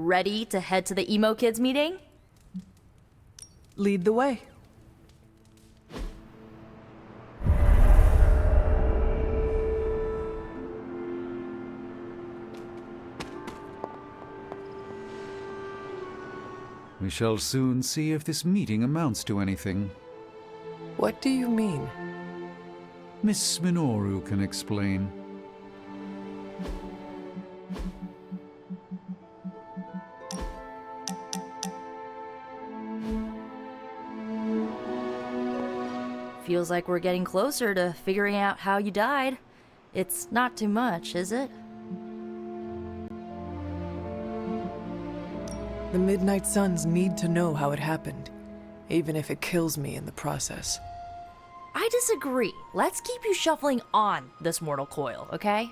Ready to head to the emo kids meeting? Lead the way. We shall soon see if this meeting amounts to anything. What do you mean? Miss Minoru can explain. Feels like we're getting closer to figuring out how you died. It's not too much, is it? The Midnight Suns need to know how it happened, even if it kills me in the process. I disagree. Let's keep you shuffling on this mortal coil, okay?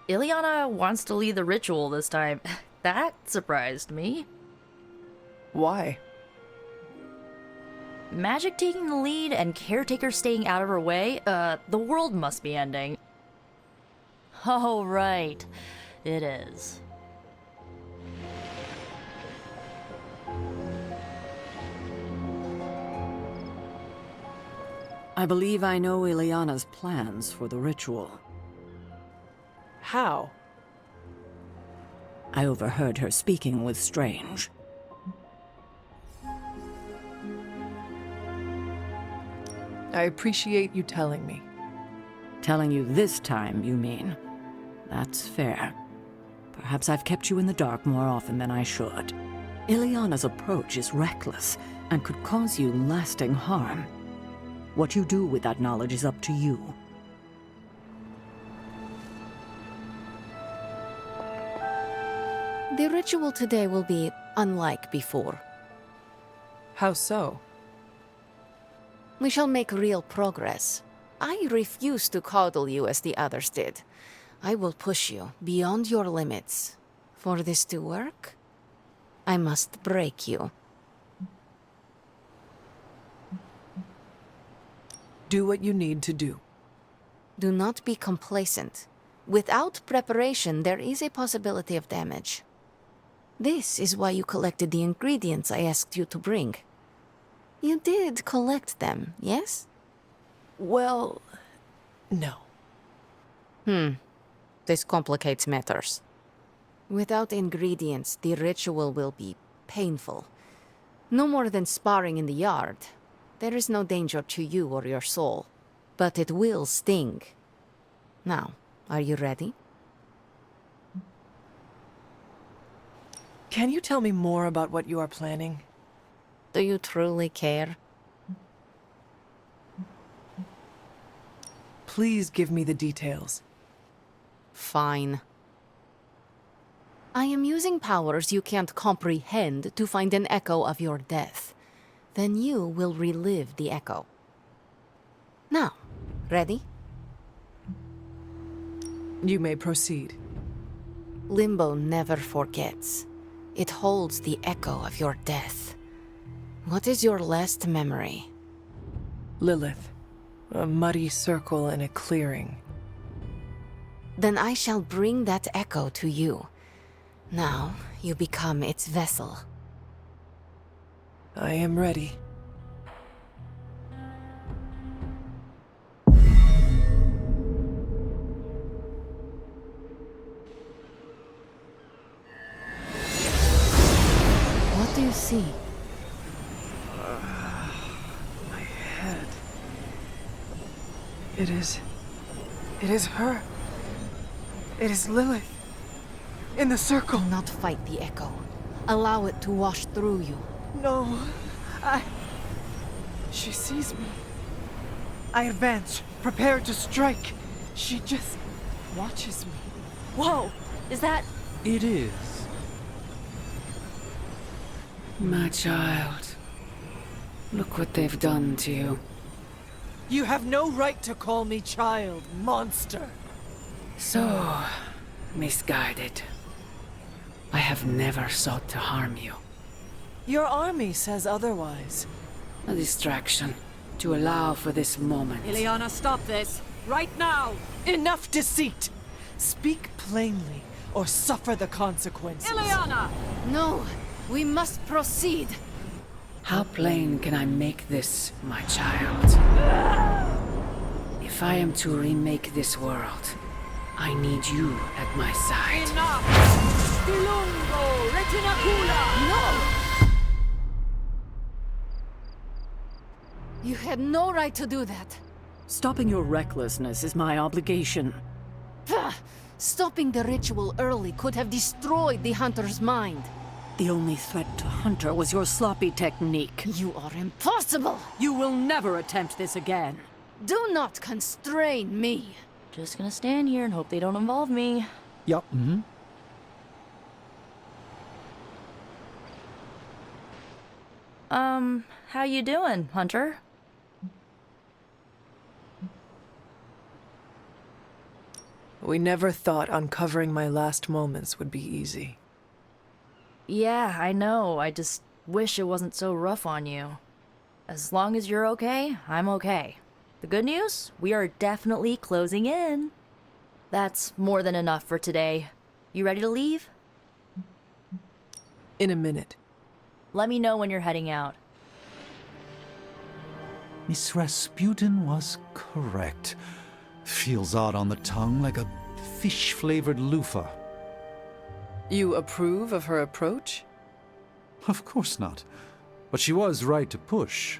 Ileana wants to lead the ritual this time. That surprised me. Why? Magic taking the lead and Caretaker staying out of her way? The world must be ending. Oh, right. It is. I believe I know Ileana's plans for the ritual. How? I overheard her speaking with Strange. I appreciate you telling me. Telling you this time, you mean? That's fair. Perhaps I've kept you in the dark more often than I should. Ileana's approach is reckless and could cause you lasting harm. What you do with that knowledge is up to you. The ritual today will be unlike before. How so? We shall make real progress. I refuse to coddle you as the others did. I will push you beyond your limits. For this to work, I must break you. Do what you need to do. Do not be complacent. Without preparation, there is a possibility of damage. This is why you collected the ingredients I asked you to bring. You did collect them, yes? Well, no. This complicates matters. Without ingredients, the ritual will be painful. No more than sparring in the yard. There is no danger to you or your soul, but it will sting. Now, are you ready? Can you tell me more about what you are planning? Do you truly care? Please give me the details. Fine. I am using powers you can't comprehend to find an echo of your death. Then you will relive the echo. Now, ready? You may proceed. Limbo never forgets. It holds the echo of your death. What is your last memory? Lilith. A muddy circle in a clearing. Then I shall bring that echo to you. Now, you become its vessel. I am ready. What do you see? My head. It is her. It is Lilith. In the circle. Do not fight the echo. Allow it to wash through you. No, She sees me. I advance, prepared to strike. She just watches me. Whoa! Is that... It is. My child. Look what they've done to you. You have no right to call me child, monster. So, misguided. I have never sought to harm you. Your army says otherwise. A distraction, to allow for this moment. Ileana, stop this! Right now! Enough deceit! Speak plainly. or suffer the consequences. No, we must proceed. How plain can I make this, my child? If I am to remake this world, I need you at my side. No! You had no right to do that. Stopping your recklessness is my obligation. Pah! Stopping the ritual early could have destroyed the hunter's mind. The only threat to Hunter was your sloppy technique. You are impossible! You will never attempt this again. Do not constrain me. Just gonna stand here and hope they don't involve me. Yup. Mm-hmm. How you doing, Hunter? We never thought uncovering my last moments would be easy. Yeah, I know. I just wish it wasn't so rough on you. As long as you're okay, I'm okay. The good news? We are definitely closing in. That's more than enough for today. You ready to leave? In a minute. Let me know when you're heading out. Miss Rasputin was correct. Feels odd on the tongue, like a fish-flavored loofah. You approve of her approach? Of course not. But she was right to push.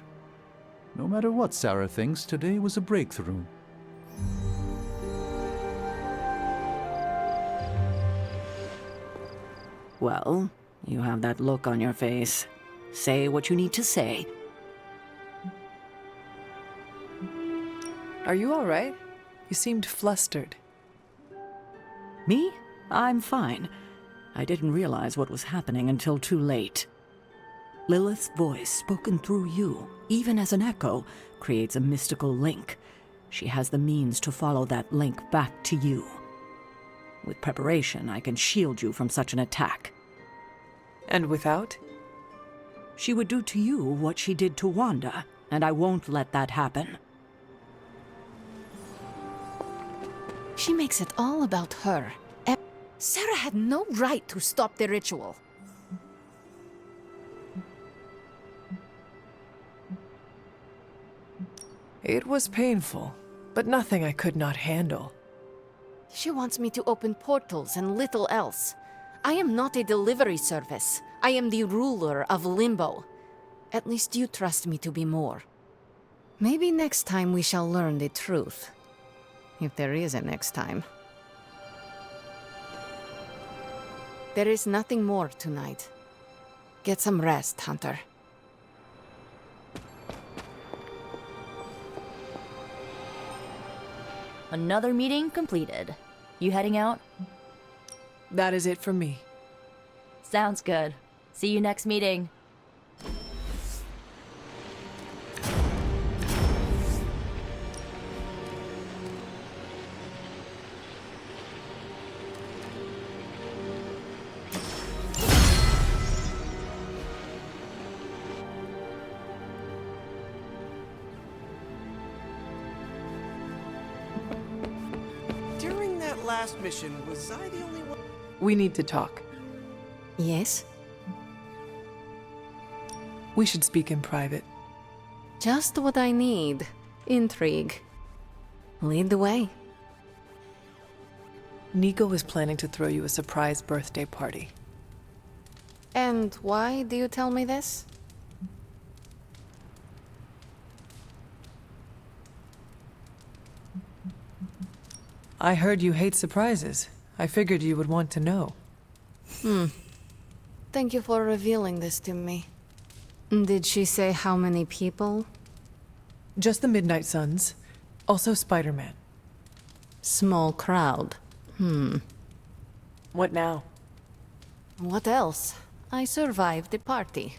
No matter what Sarah thinks, today was a breakthrough. Well, you have that look on your face. Say what you need to say. Are you all right? You seemed flustered. Me? I'm fine. I didn't realize what was happening until too late. Lilith's voice, spoken through you, even as an echo, creates a mystical link. She has the means to follow that link back to you. With preparation, I can shield you from such an attack. And without? She would do to you what she did to Wanda, and I won't let that happen. She makes it all about her. Sarah had no right to stop the ritual. It was painful, but nothing I could not handle. She wants me to open portals and little else. I am not a delivery service. I am the ruler of Limbo. At least you trust me to be more. Maybe next time we shall learn the truth. If there is a next time. There is nothing more tonight. Get some rest, Hunter. Another meeting completed. You heading out? That is it for me. Sounds good. See you next meeting. During that last mission, was I the only one? We need to talk. Yes? We should speak in private. Just what I need. Intrigue. Lead the way. Nico is planning to throw you a surprise birthday party. And why do you tell me this? I heard you hate surprises. I figured you would want to know. Thank you for revealing this to me. Did she say how many people? Just the Midnight Suns. Also Spider-Man. Small crowd. What now? What else? I survived the party.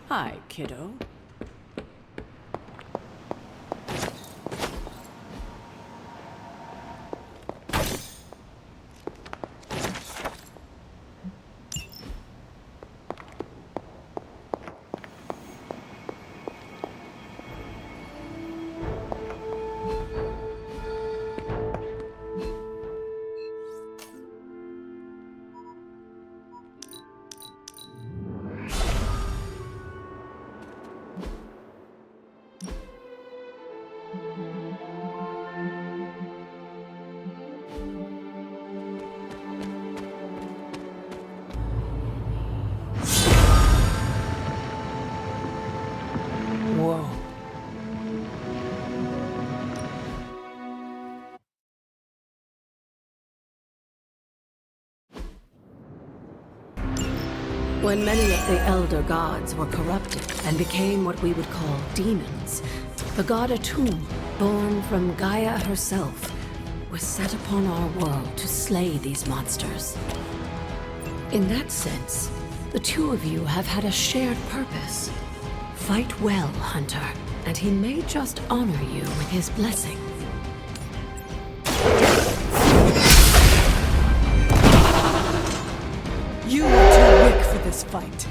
Hi, kiddo. When many of the elder gods were corrupted and became what we would call demons, the god Atum, born from Gaia herself, was set upon our world to slay these monsters. In that sense, the two of you have had a shared purpose. Fight well, Hunter, and he may just honor you with his blessing. You are too weak for this fight.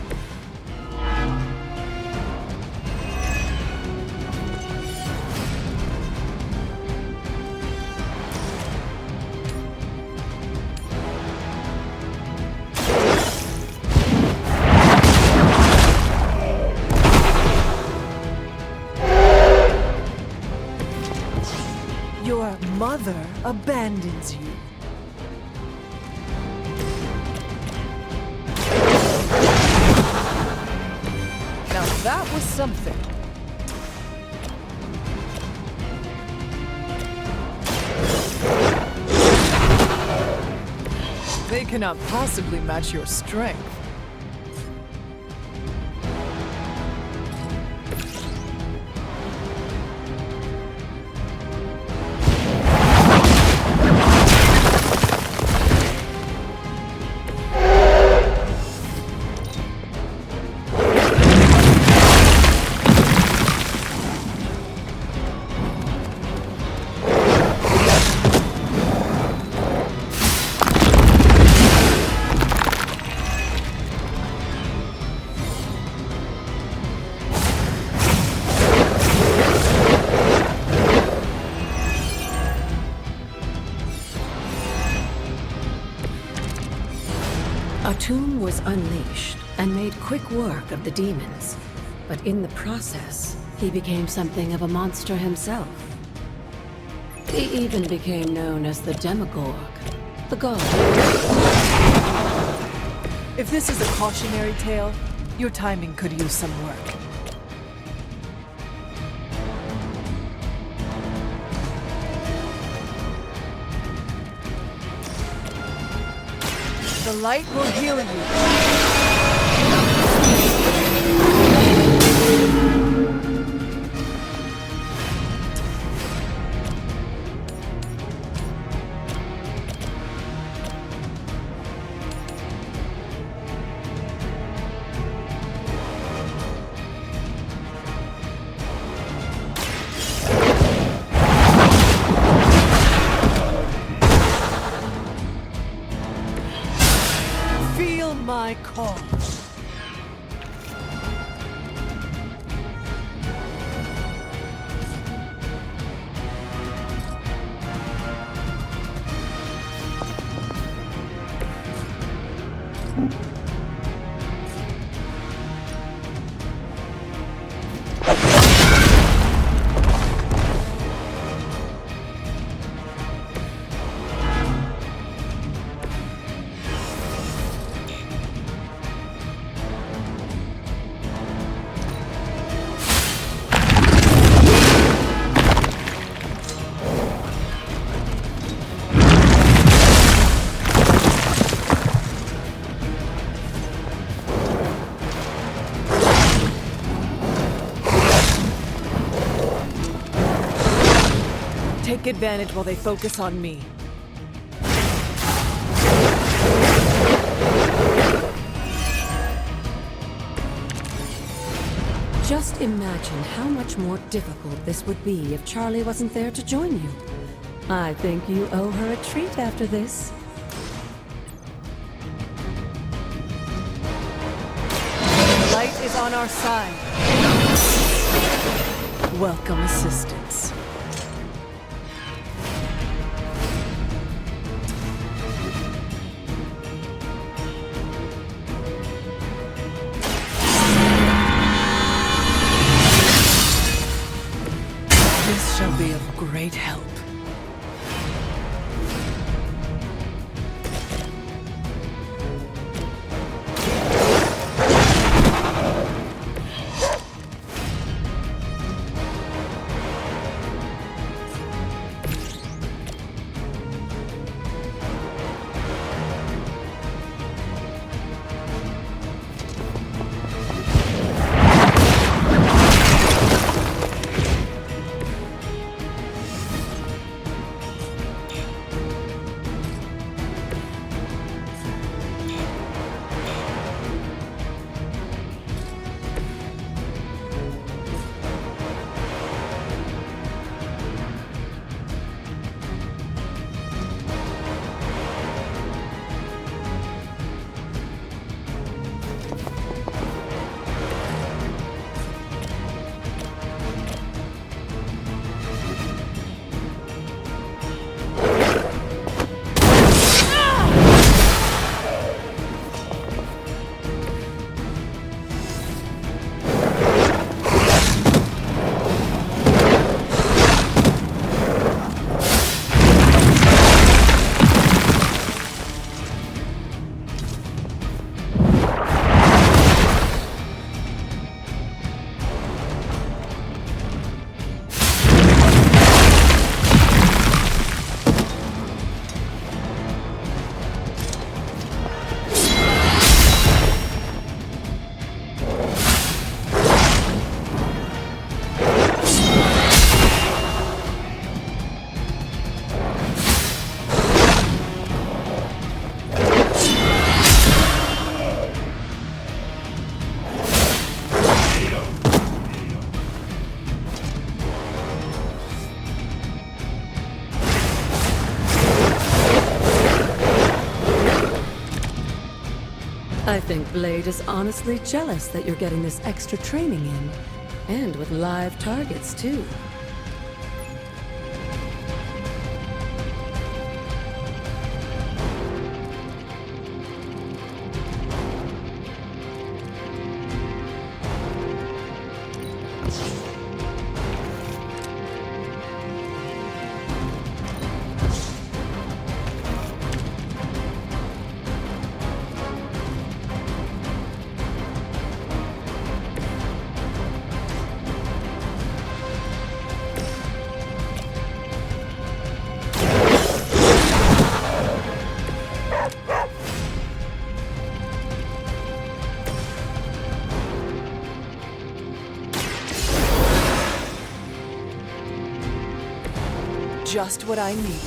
Your mother abandons you. Now that was something. They cannot possibly match your strength. Atum was unleashed and made quick work of the demons, but in the process, he became something of a monster himself. He even became known as the Demogorg, the god. If this is a cautionary tale, your timing could use some work. The light will heal you. Feel my call. Take advantage while they focus on me. Just imagine how much more difficult this would be if Charlie wasn't there to join you. I think you owe her a treat after this. The light is on our side. Welcome assistance. This shall be of great help. I think Blade is honestly jealous that you're getting this extra training in. And with live targets, too. Just what I needed.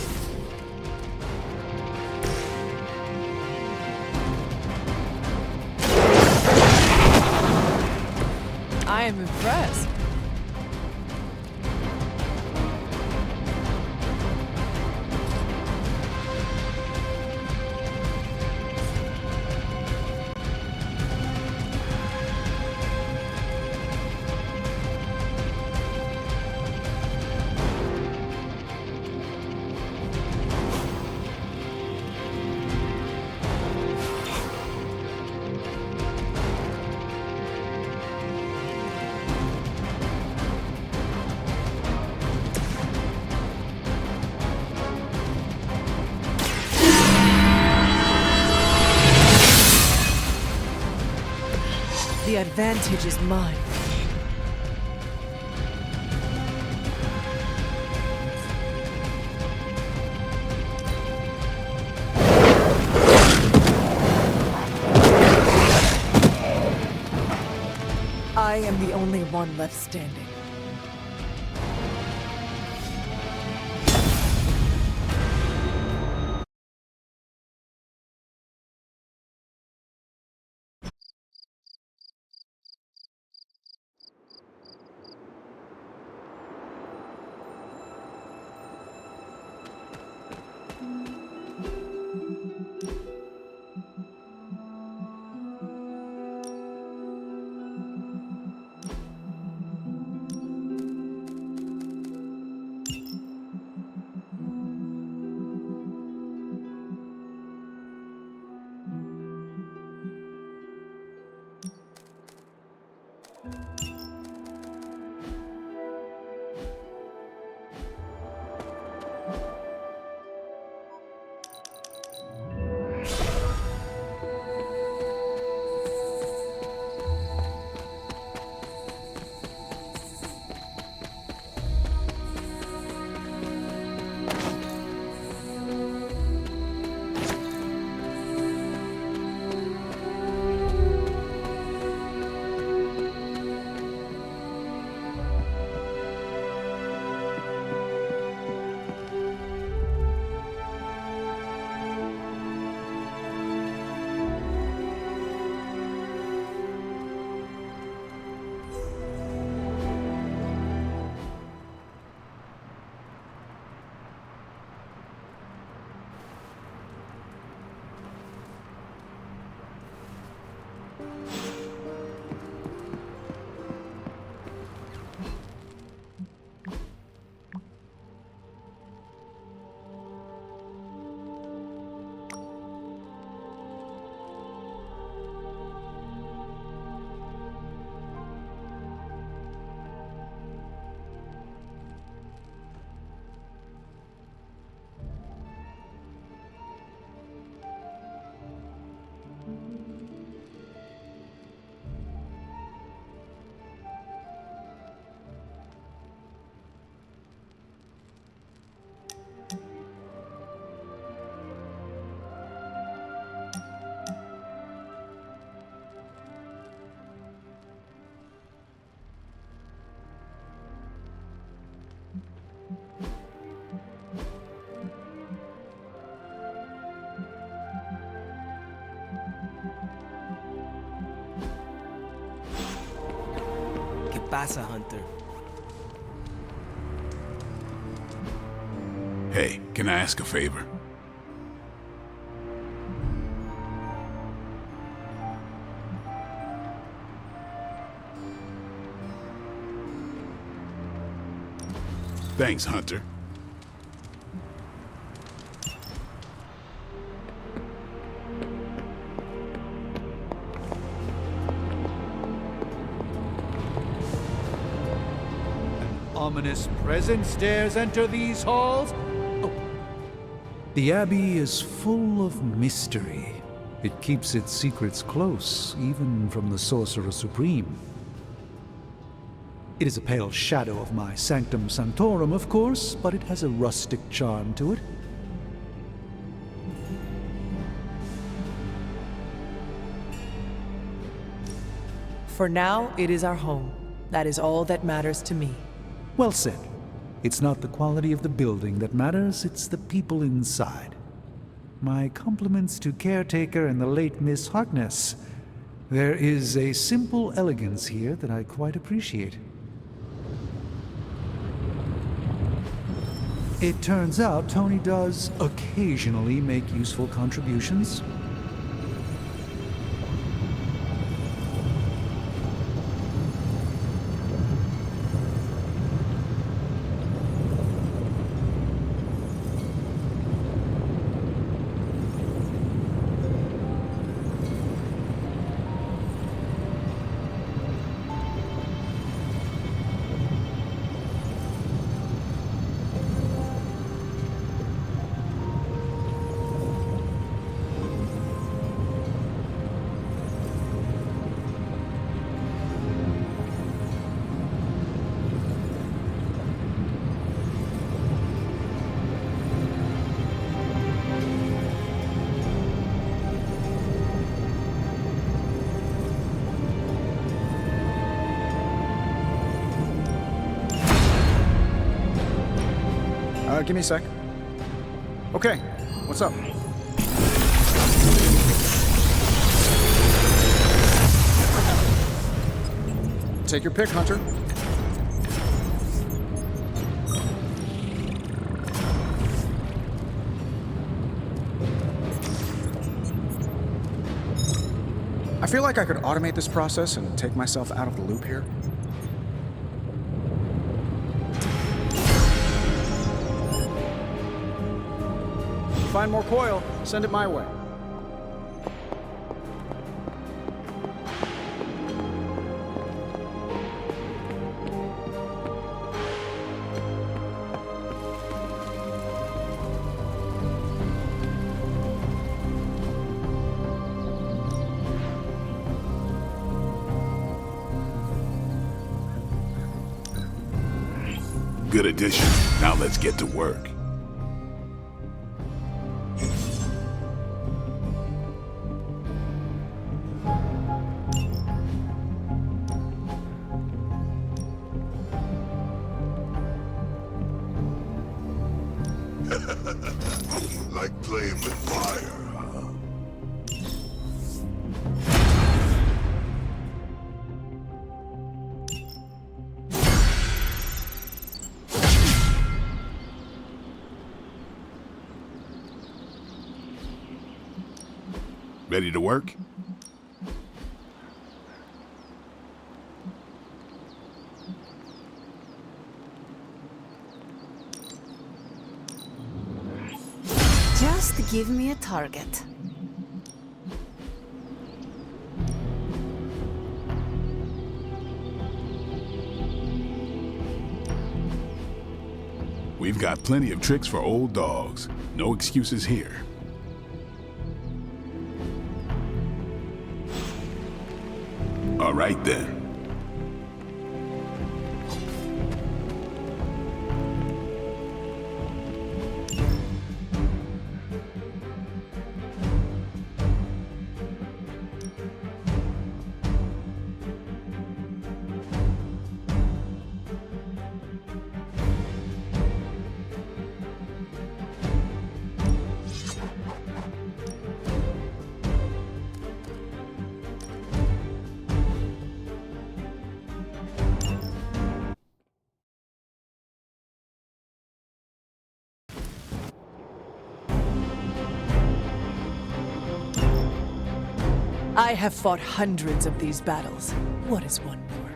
I am impressed. The advantage is mine. I am the only one left standing. ¿Qué pasa, Hunter? Hey, can I ask a favor? Thanks, Hunter. Ominous presence dares enter these halls? Oh. The Abbey is full of mystery. It keeps its secrets close, even from the Sorcerer Supreme. It is a pale shadow of my Sanctum Sanctorum, of course, but it has a rustic charm to it. For now, it is our home. That is all that matters to me. Well said. It's not the quality of the building that matters, it's the people inside. My compliments to Caretaker and the late Miss Harkness. There is a simple elegance here that I quite appreciate. It turns out Tony does occasionally make useful contributions. Give me a sec. Okay, what's up? Take your pick, Hunter. I feel like I could automate this process and take myself out of the loop here. Find more coil, send it my way. Good addition. Now let's get to work. Like playing with fire, huh? Ready to work? Just give me a target. We've got plenty of tricks for old dogs. No excuses here. All right then. I have fought hundreds of these battles. What is one more?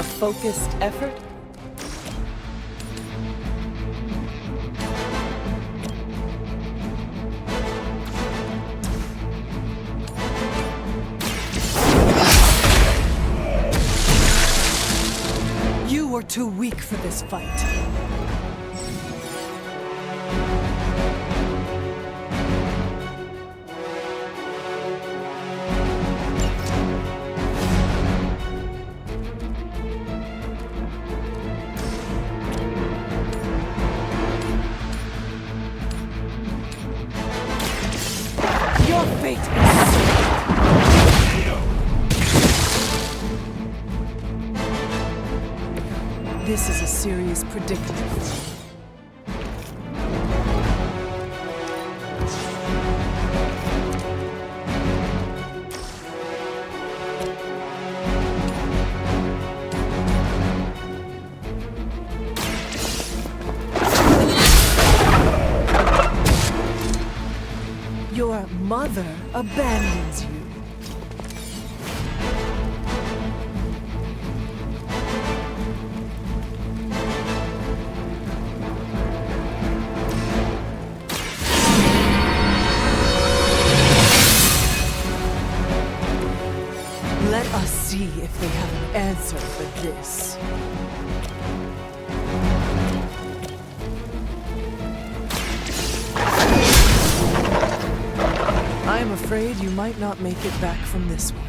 A focused effort? You were too weak for this fight. Your fate is sealed. This is a serious predicament. Your mother abandons you. Let us see if they have an answer for this. I'm afraid you might not make it back from this one.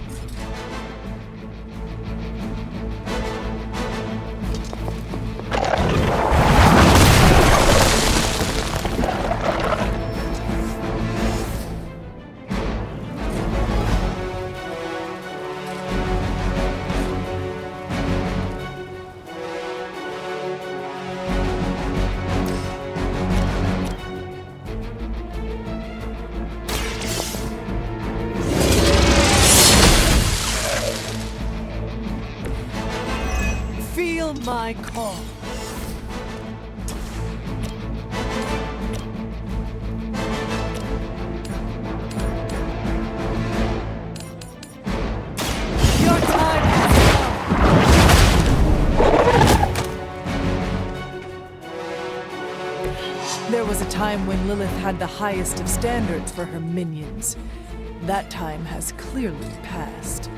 Feel my call. Your time has come. There was a time when Lilith had the highest of standards for her minions. That time has clearly passed.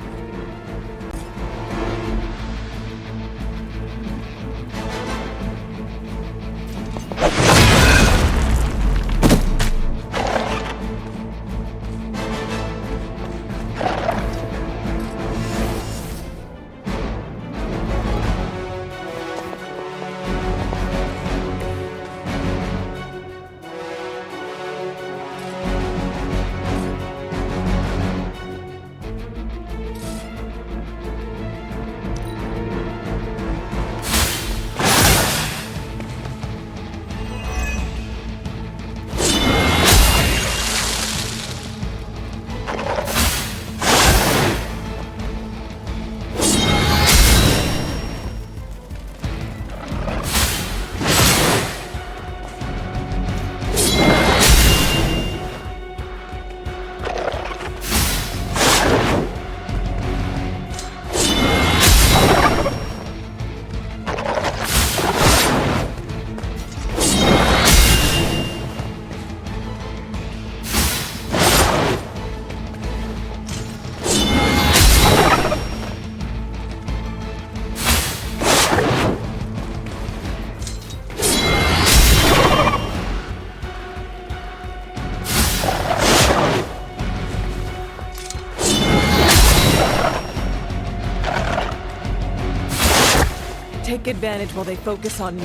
Take advantage while they focus on me.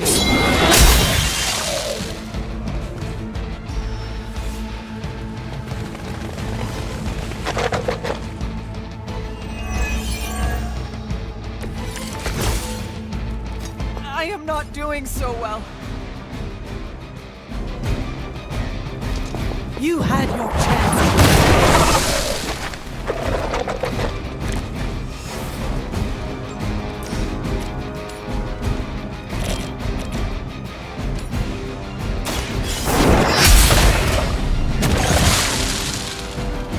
I am not doing so well. You had your chance.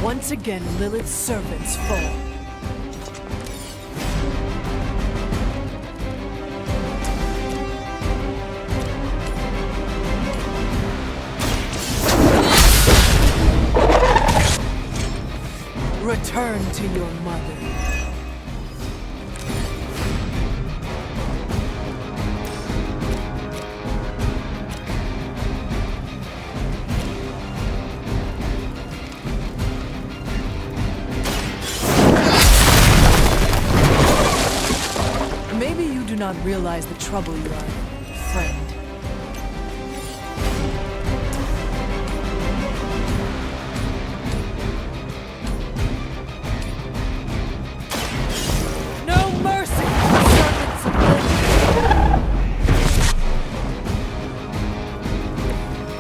Once again, Lilith's servants fall. to your mother. Maybe you do not realize the trouble you are in, friend. No mercy, servants of Lilith.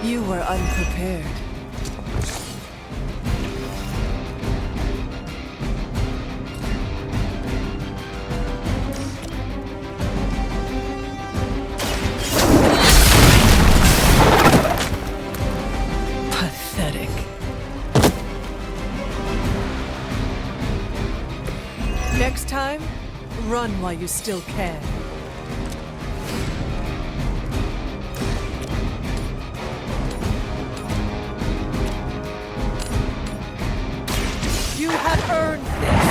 You were unprepared. Pathetic. Next time, run while you still can. You have earned this.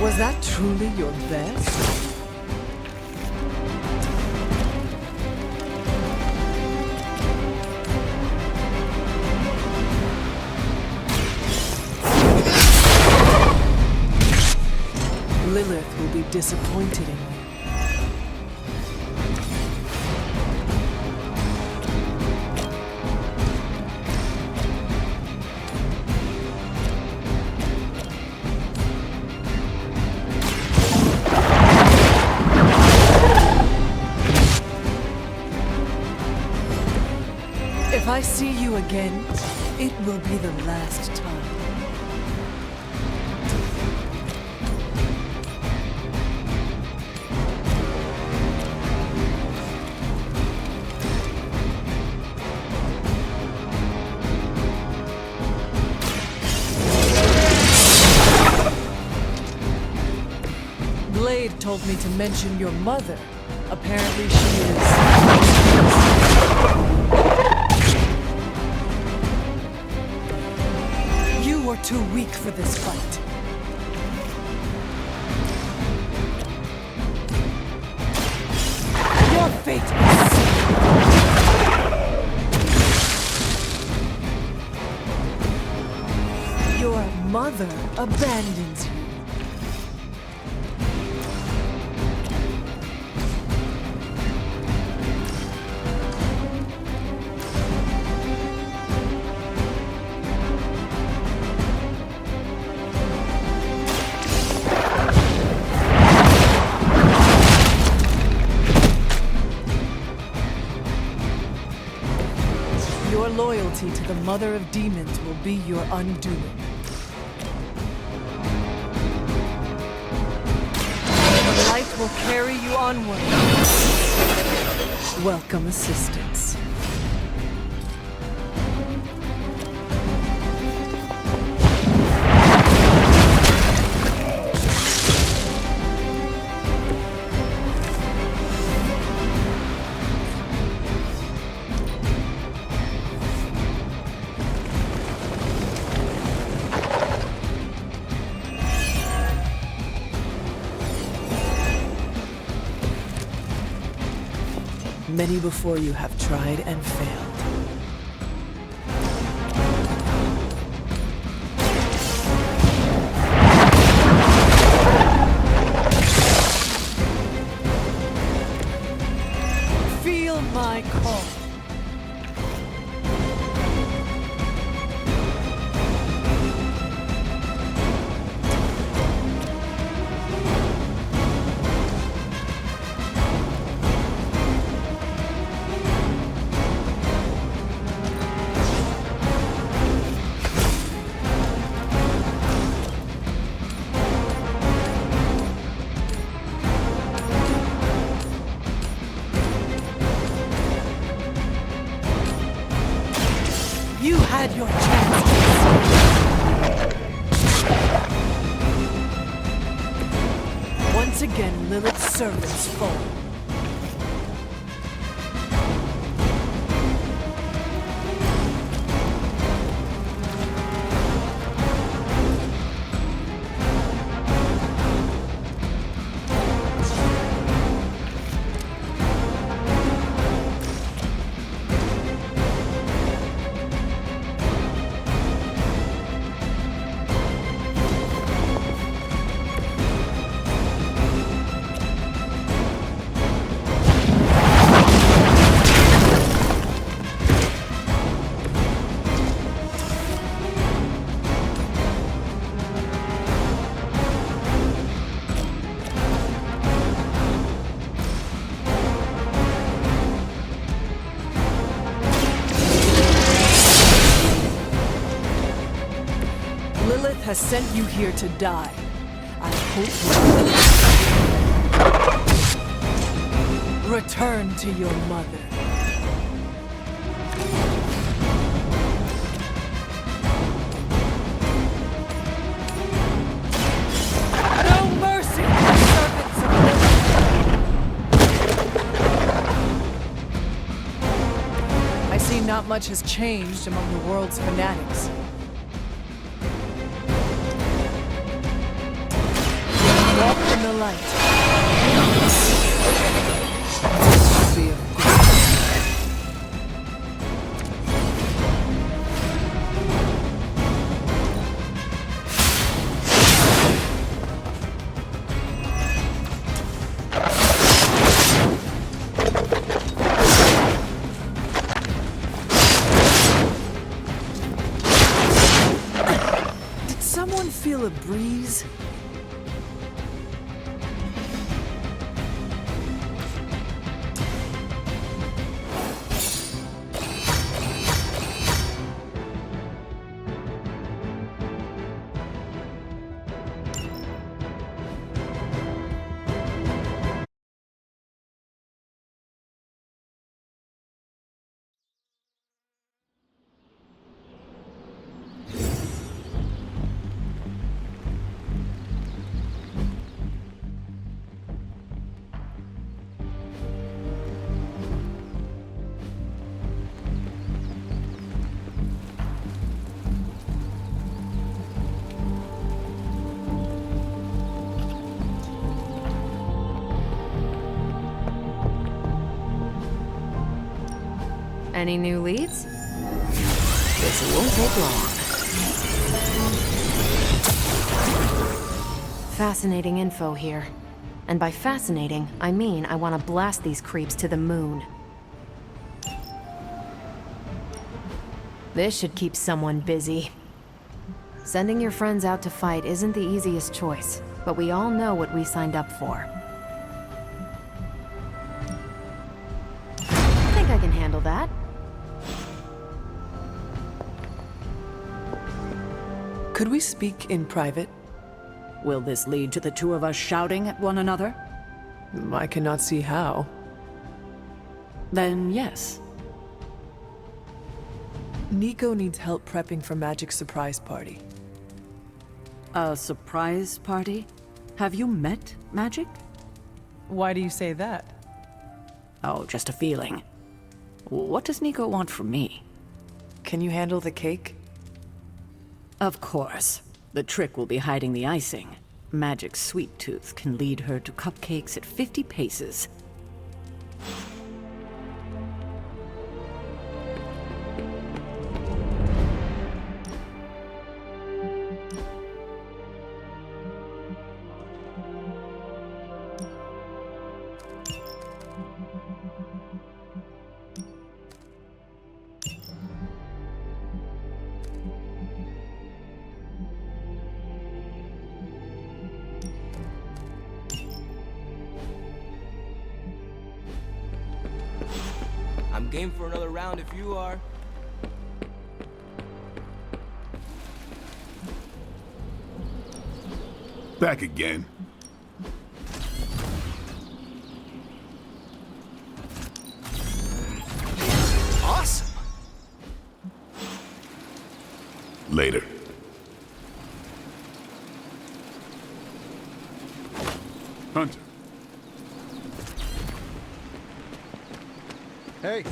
Was that truly your best? Lilith will be disappointed in you. If I see you again, it will be the last time. Blade told me to mention your mother. Apparently she is... You are too weak for this fight. Your fate is sealed. Your mother abandons you. Your loyalty to the Mother of Demons will be your undoing. The light will carry you onward. Welcome assistance. Many before you have tried and failed. Feel my call. You had your chance. Once again, Lilith's servants fall. Lilith has sent you here to die. I hope you return to your mother. No mercy for the servants of Lilith. I see not much has changed among the world's fanatics. Walk in the light. Be of Did someone feel a breeze? Any new leads? This won't take long. Fascinating info here. And by fascinating, I mean I want to blast these creeps to the moon. This should keep someone busy. Sending your friends out to fight isn't the easiest choice, but we all know what we signed up for. I think I can handle that. Could we speak in private? Will this lead to the two of us shouting at one another? I cannot see how. Then yes. Nico needs help prepping for Magic's surprise party. A surprise party? Have you met Magic? Why do you say that? Oh, just a feeling. What does Nico want from me? Can you handle the cake? Of course. The trick will be hiding the icing. Magic's sweet tooth can lead her to cupcakes at 50 paces. I'm game for another round if you are. Back again. Awesome. Later. Hunter. Hey.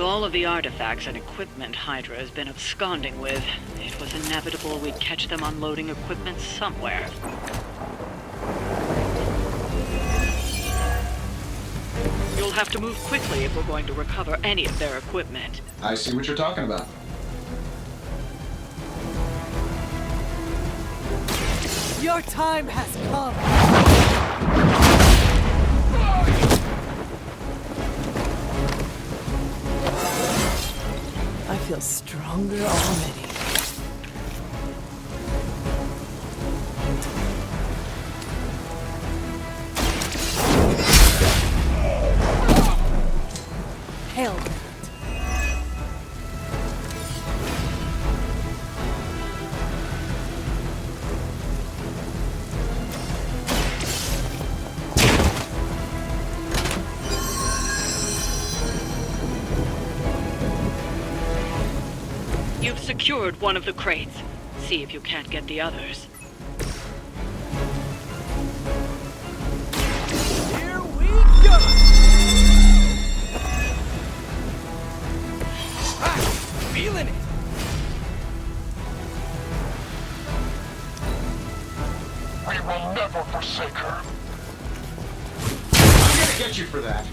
With all of the artifacts and equipment Hydra has been absconding with, it was inevitable we'd catch them unloading equipment somewhere. You'll have to move quickly if we're going to recover any of their equipment. I see what you're talking about. Your time has come. I feel stronger already. Hell. You've secured one of the crates. See if you can't get the others. Here we go! Feeling it! We will never forsake her. I'm gonna get you for that.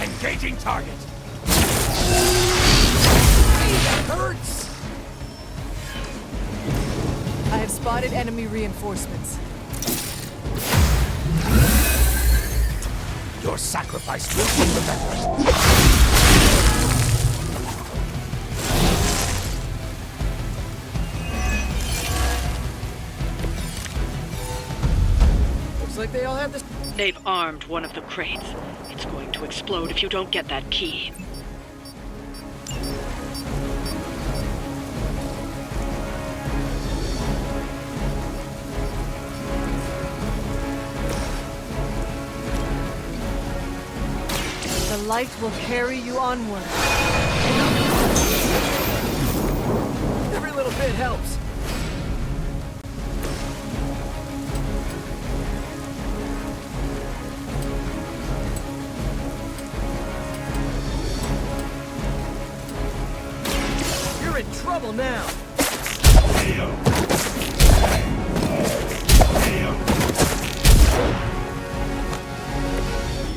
Engaging target. That hurts! I have spotted enemy reinforcements. Your sacrifice will be remembered. Looks like they all have this. They've armed one of the crates. It's going to explode if you don't get that key. The light will carry you onward. Every little bit helps. You're in trouble now. You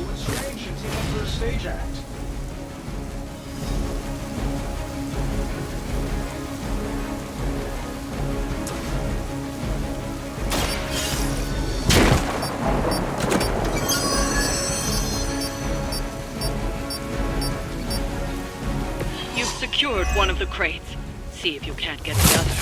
and Strange should team up for a stage act. You've secured one of the crates. See if you can't get the other.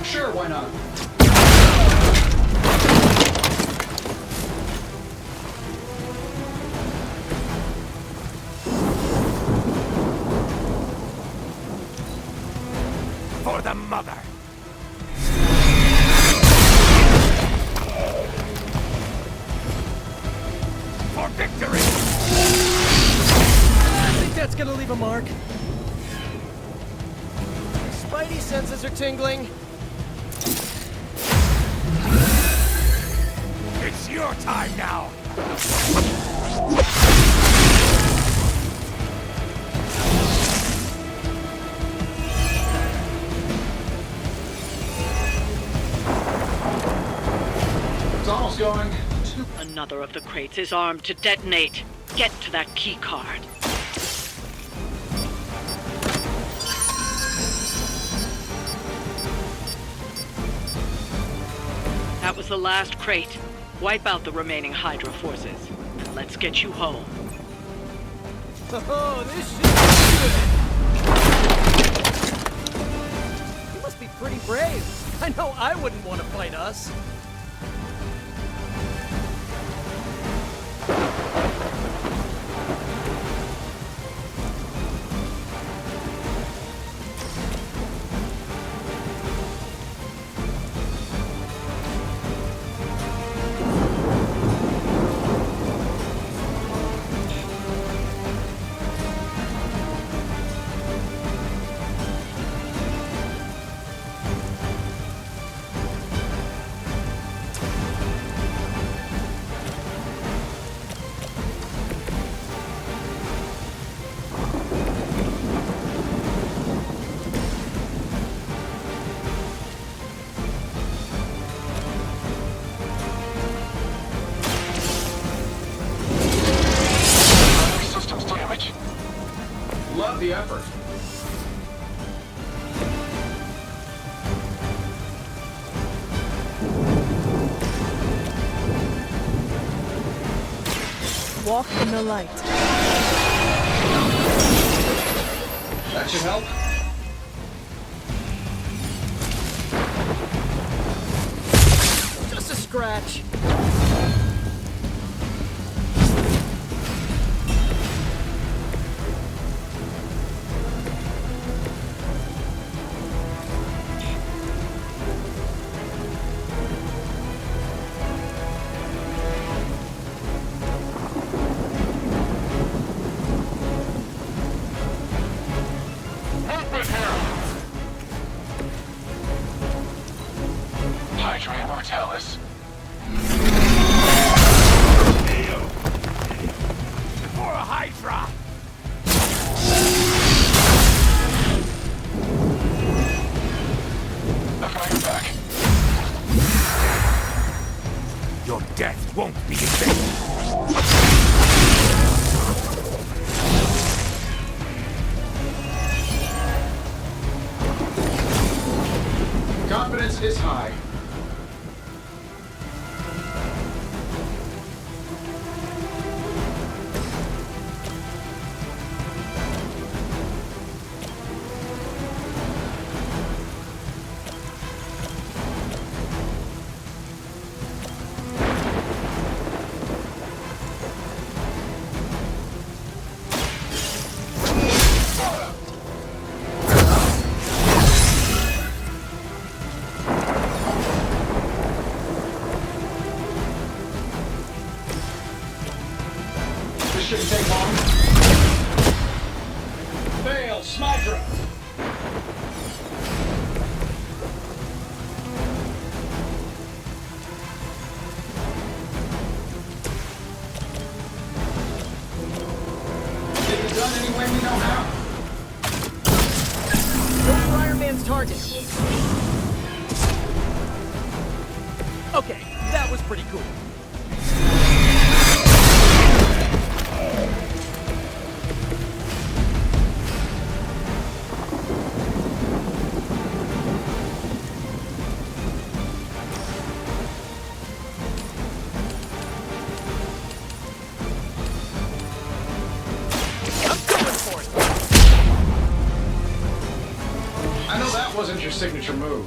Sure, why not? For the mother. For victory. I think that's gonna leave a mark. Spidey senses are tingling. It's your time now. It's almost going. Another of the crates is armed to detonate. Get to that key card. That was the last crate. Wipe out the remaining Hydra forces. And let's get you home. Oh, this should be good. must be pretty brave. I know I wouldn't want to fight us. Love the effort. Walk in the light. That should help. Just a scratch. Hydra Immortalis. For a Hydra! I've got your back. Your death won't be in vain. Confidence is high. This shouldn't take long. Fail, Smydra! Get it done any way we know how. Go for Iron Man's target. Okay, that was pretty cool. I know that wasn't your signature move.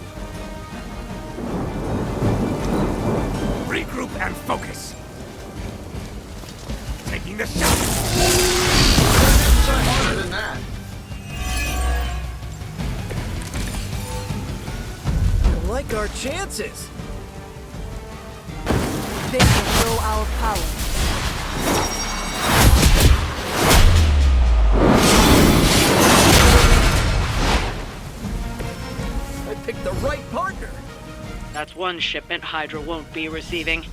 Regroup and focus. Taking the shot. Try harder than that. I like our chances. They will know our power. I picked the right partner. That's one shipment Hydra won't be receiving.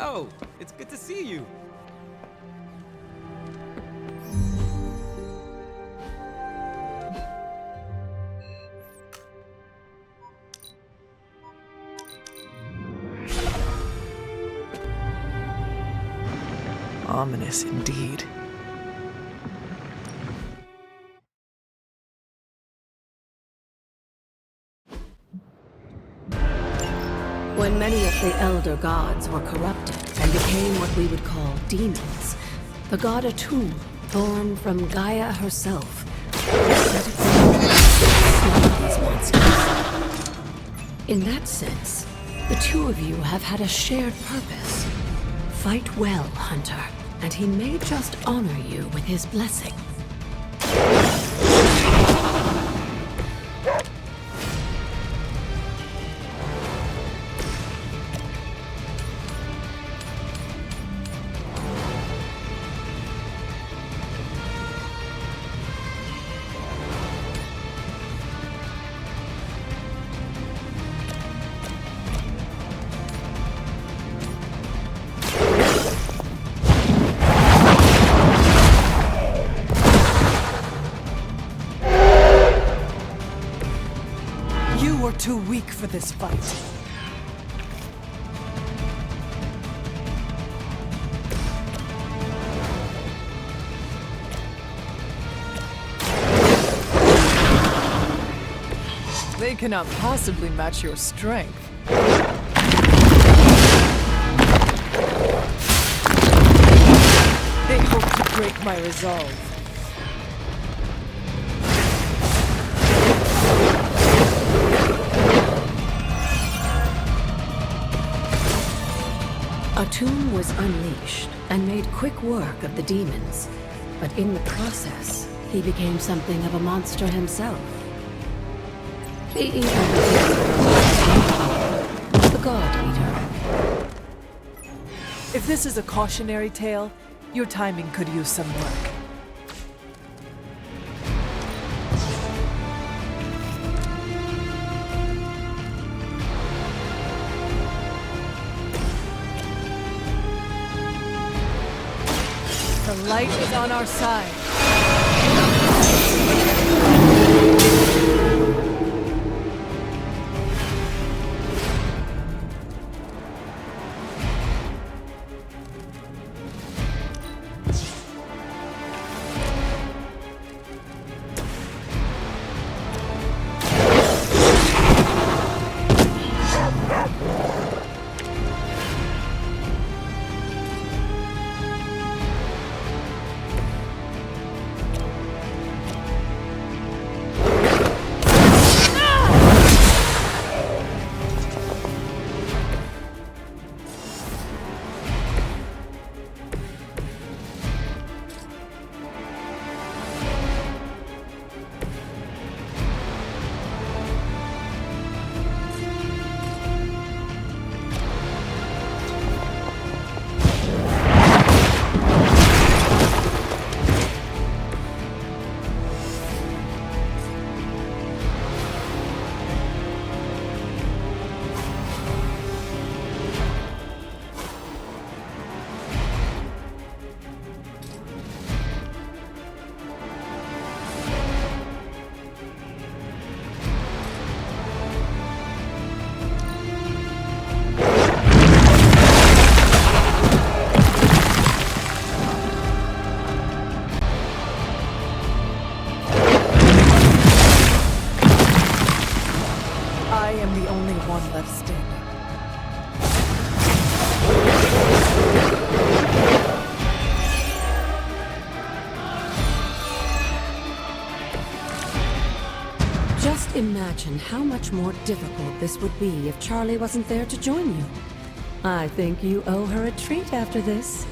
Yo, it's good to see you. Ominous indeed. When many of the elder gods were corrupted and became what we would call demons, the god Atum, born from Gaia herself, set it to these monsters. In that sense, the two of you have had a shared purpose. Fight well, Hunter, and he may just honor you with his blessing. You are too weak for this fight. They cannot possibly match your strength. They hope to break my resolve. Atum was unleashed and made quick work of the demons, but in the process, he became something of a monster himself. He even the God Eater. If this is a cautionary tale, your timing could use some work. The light is on our side. I am the only one left standing. Just imagine how much more difficult this would be if Charlie wasn't there to join you. I think you owe her a treat after this.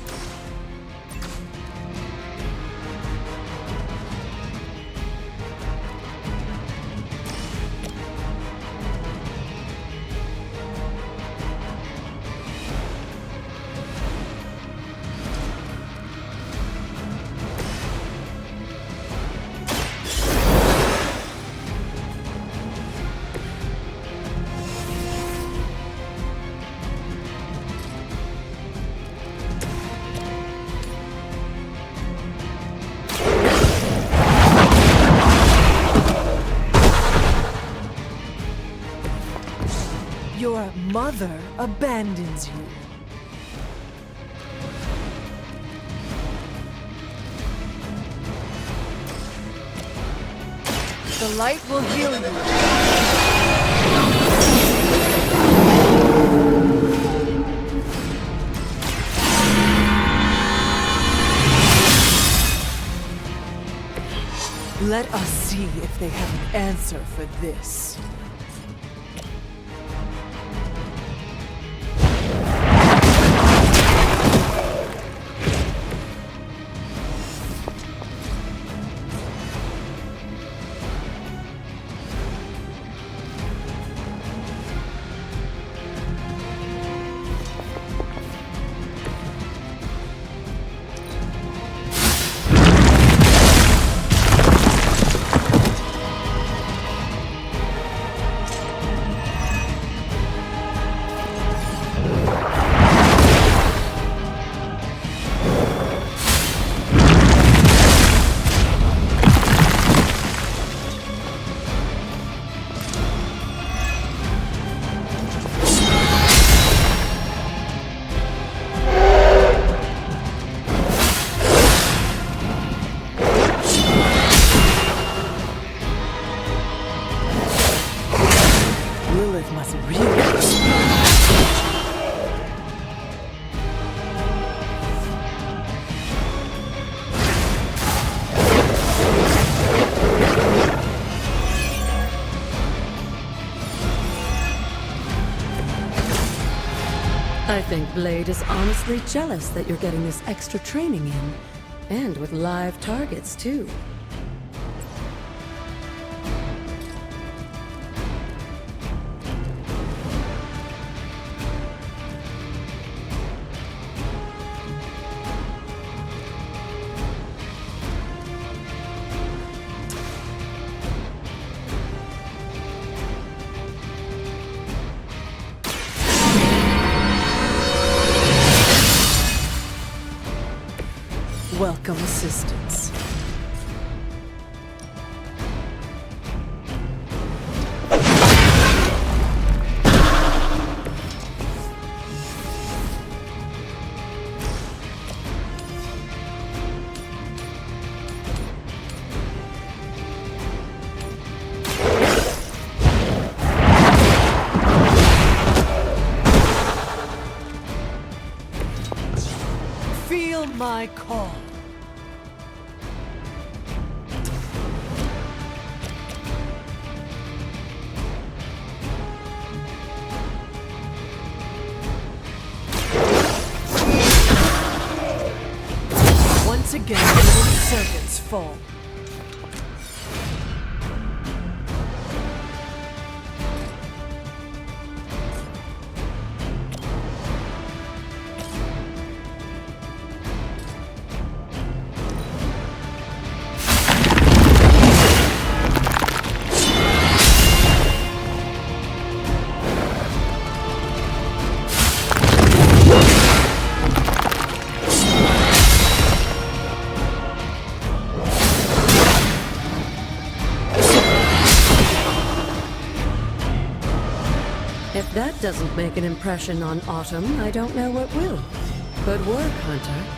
Your mother abandons you. The light will heal you. Let us see if they have an answer for this. Lilith must really... I think Blade is honestly jealous that you're getting this extra training in. And with live targets, too. Welcome assistance. Feel my call. Once again, little servants fall. If that doesn't make an impression on Autumn, I don't know what will. Good work, Hunter.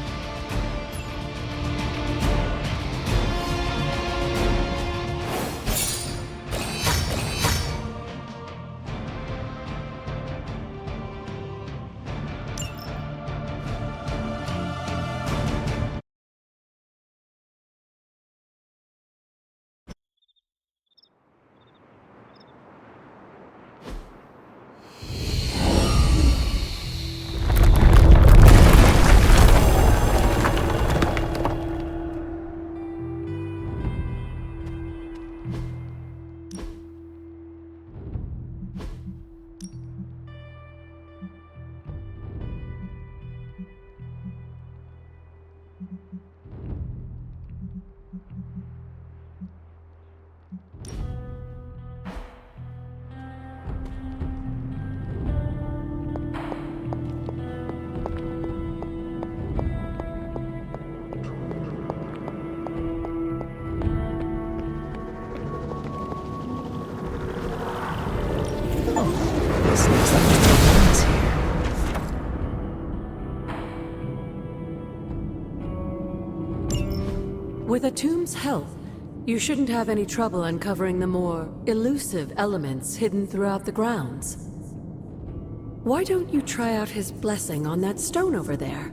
With a tomb's help, you shouldn't have any trouble uncovering the more elusive elements hidden throughout the grounds. Why don't you try out his blessing on that stone over there?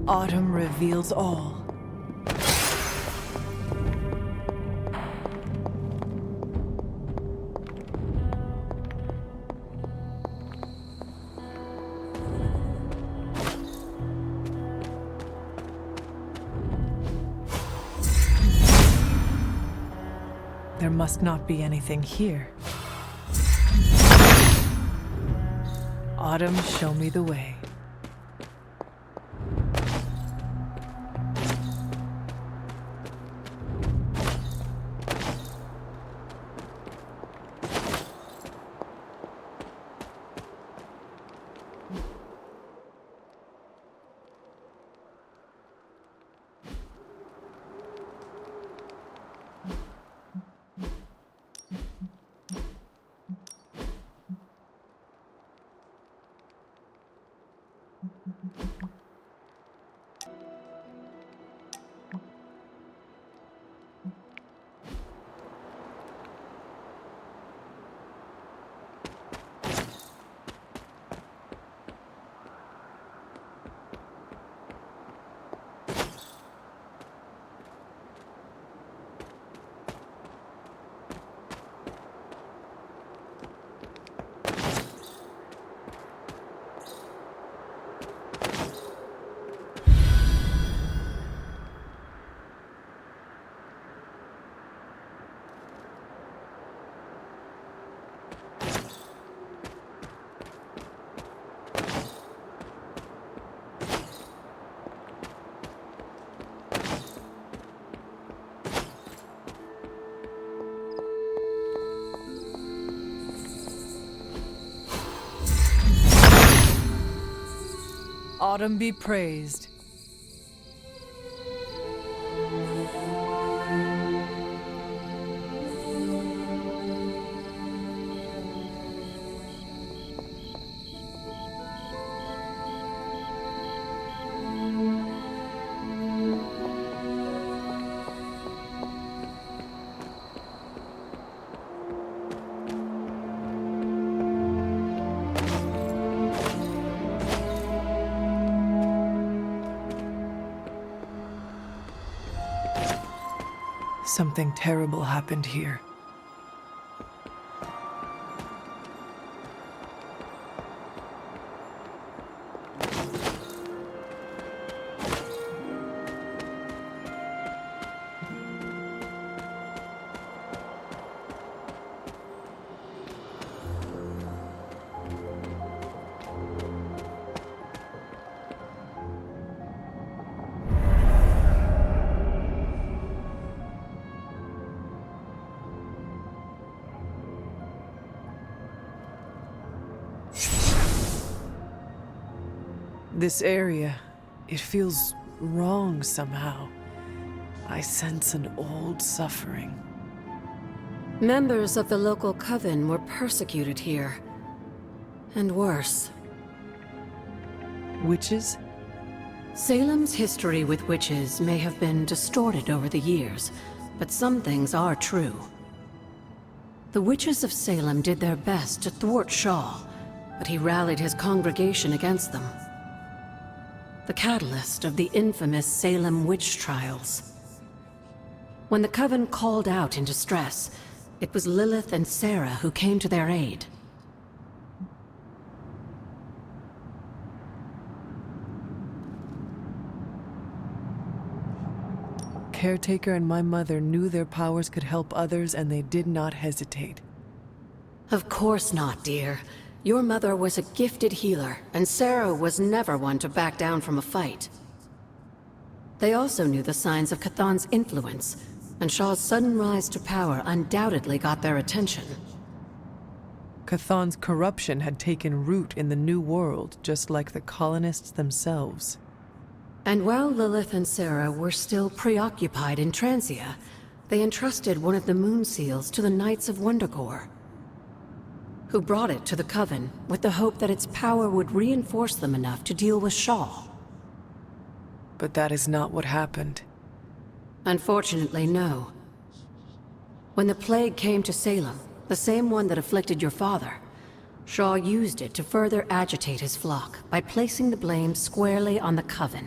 Autumn reveals all. There must not be anything here. Autumn, show me the way. Autumn be praised. Something terrible happened here. This area, it feels wrong somehow. I sense an old suffering. Members of the local coven were persecuted here. And worse. Witches? Salem's history with witches may have been distorted over the years, but some things are true. The witches of Salem did their best to thwart Shaw, but he rallied his congregation against them. The catalyst of the infamous Salem witch trials. When the coven called out in distress, it was Lilith and Sarah who came to their aid. Caretaker and my mother knew their powers could help others, and they did not hesitate. Of course not, dear. Your mother was a gifted healer, and Sarah was never one to back down from a fight. They also knew the signs of Cathan's influence, and Shaw's sudden rise to power undoubtedly got their attention. Cathan's corruption had taken root in the New World, just like the colonists themselves. And while Lilith and Sarah were still preoccupied in Transia, they entrusted one of the moon seals to the Knights of Wondergore, who brought it to the Coven with the hope that its power would reinforce them enough to deal with Shaw. But that is not what happened. Unfortunately, no. When the plague came to Salem, the same one that afflicted your father, Shaw used it to further agitate his flock by placing the blame squarely on the Coven.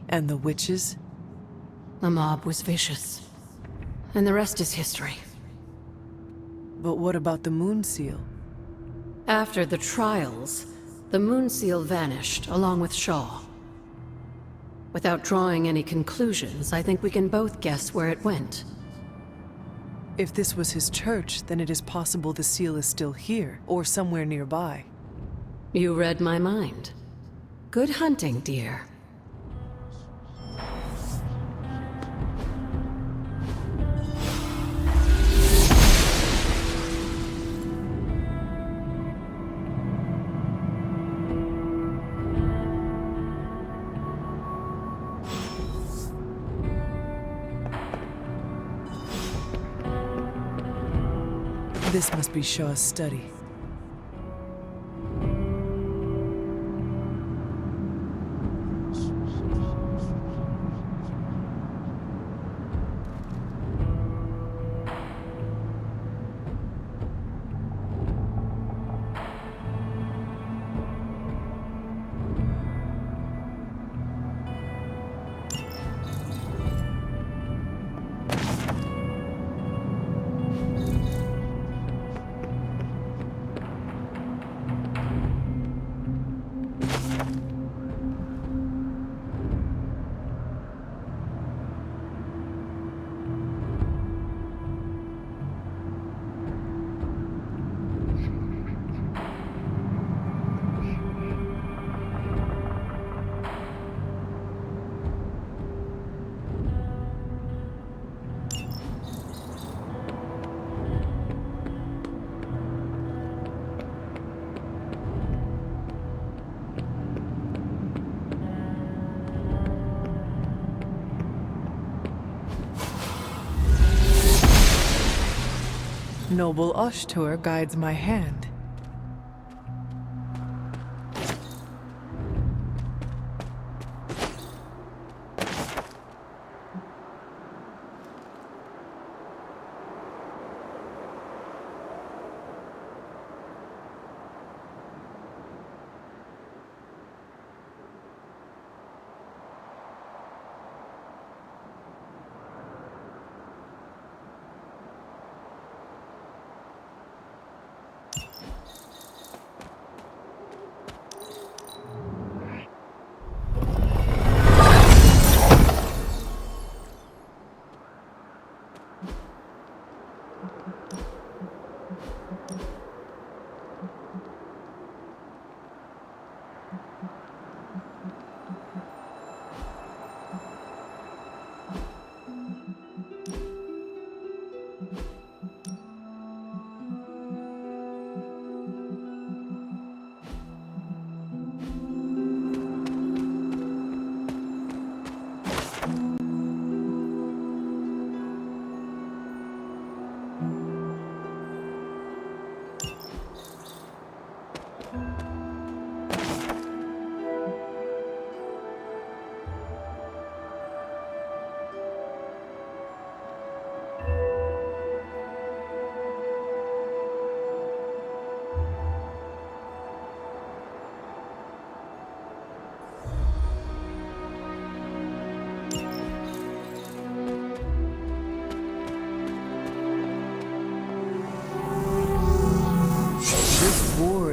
And the witches? The mob was vicious. And the rest is history. But what about the moon seal? After the trials, the moon seal vanished along with Shaw. Without drawing any conclusions, I think we can both guess where it went. If this was his church, then it is possible the seal is still here, or somewhere nearby. You read my mind. Good hunting, dear. This must be Shaw's study. Noble Ashtur guides my hand.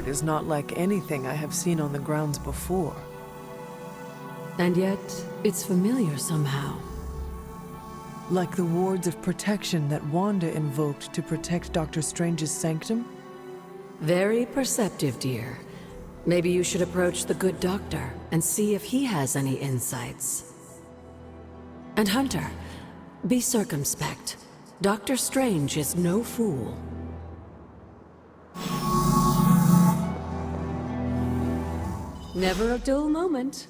Is not like anything I have seen on the grounds before. And yet, it's familiar somehow. Like the wards of protection that Wanda invoked to protect Dr. Strange's sanctum? Very perceptive, dear. Maybe you should approach the good doctor and see if he has any insights. And Hunter, be circumspect. Doctor Strange is no fool. Never a dull moment.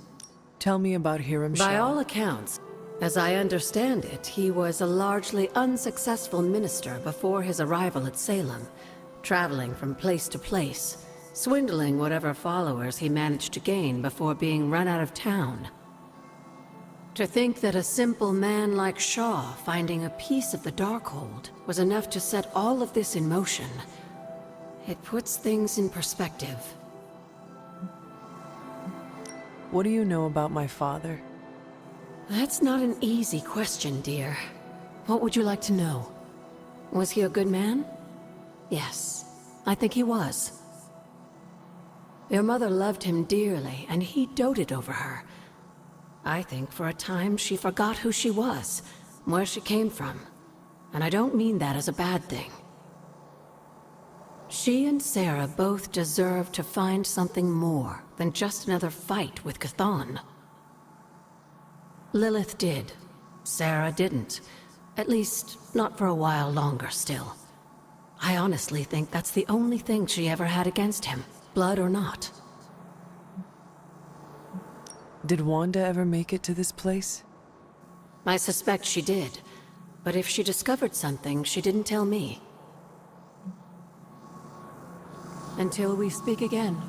Tell me about Hiram Shaw. By all accounts, as I understand it, he was a largely unsuccessful minister before his arrival at Salem, traveling from place to place, swindling whatever followers he managed to gain before being run out of town. To think that a simple man like Shaw finding a piece of the Darkhold was enough to set all of this in motion, it puts things in perspective. What do you know about my father? That's not an easy question, dear. What would you like to know? Was he a good man? Yes, I think he was. Your mother loved him dearly, and he doted over her. I think for a time she forgot who she was, where she came from. And I don't mean that as a bad thing. She and Sarah both deserve to find something more than just another fight with Chthon. Lilith did. Sarah didn't. At least, not for a while longer still. I honestly think that's the only thing she ever had against him, blood or not. Did Wanda ever make it to this place? I suspect she did. But if she discovered something, she didn't tell me. Until we speak again.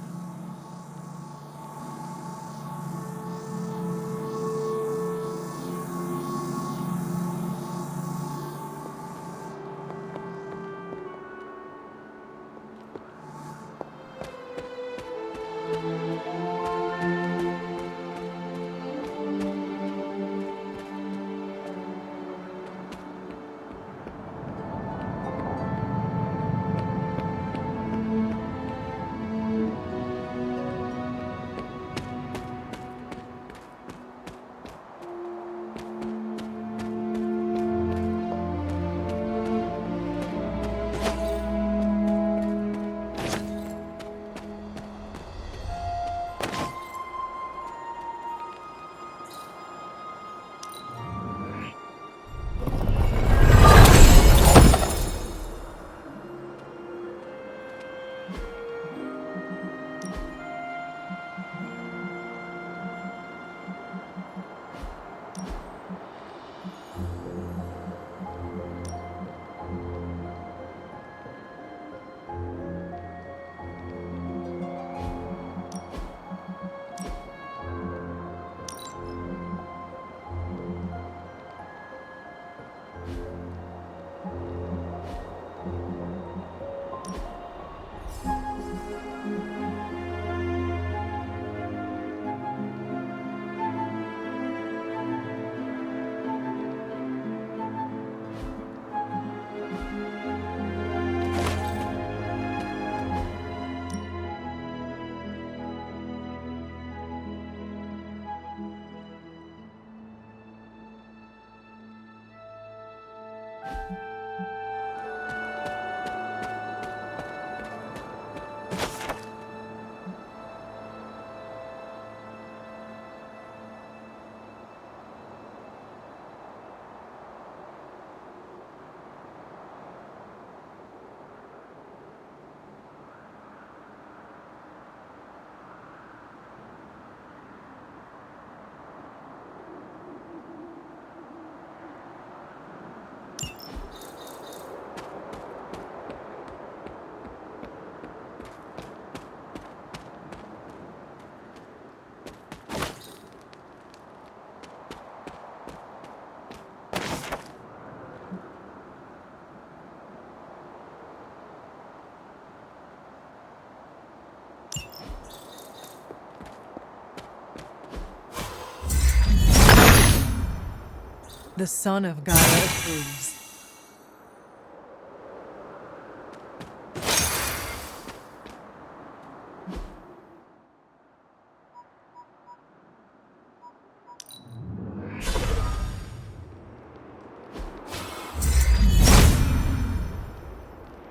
The son of God approves.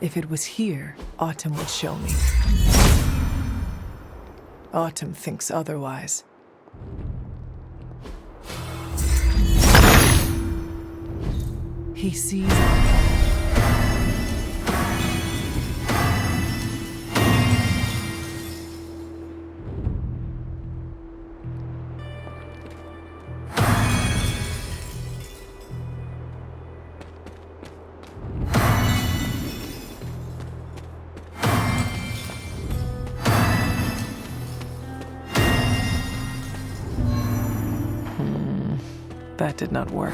If it was here, Autumn would show me. Autumn thinks otherwise. He sees our That did not work.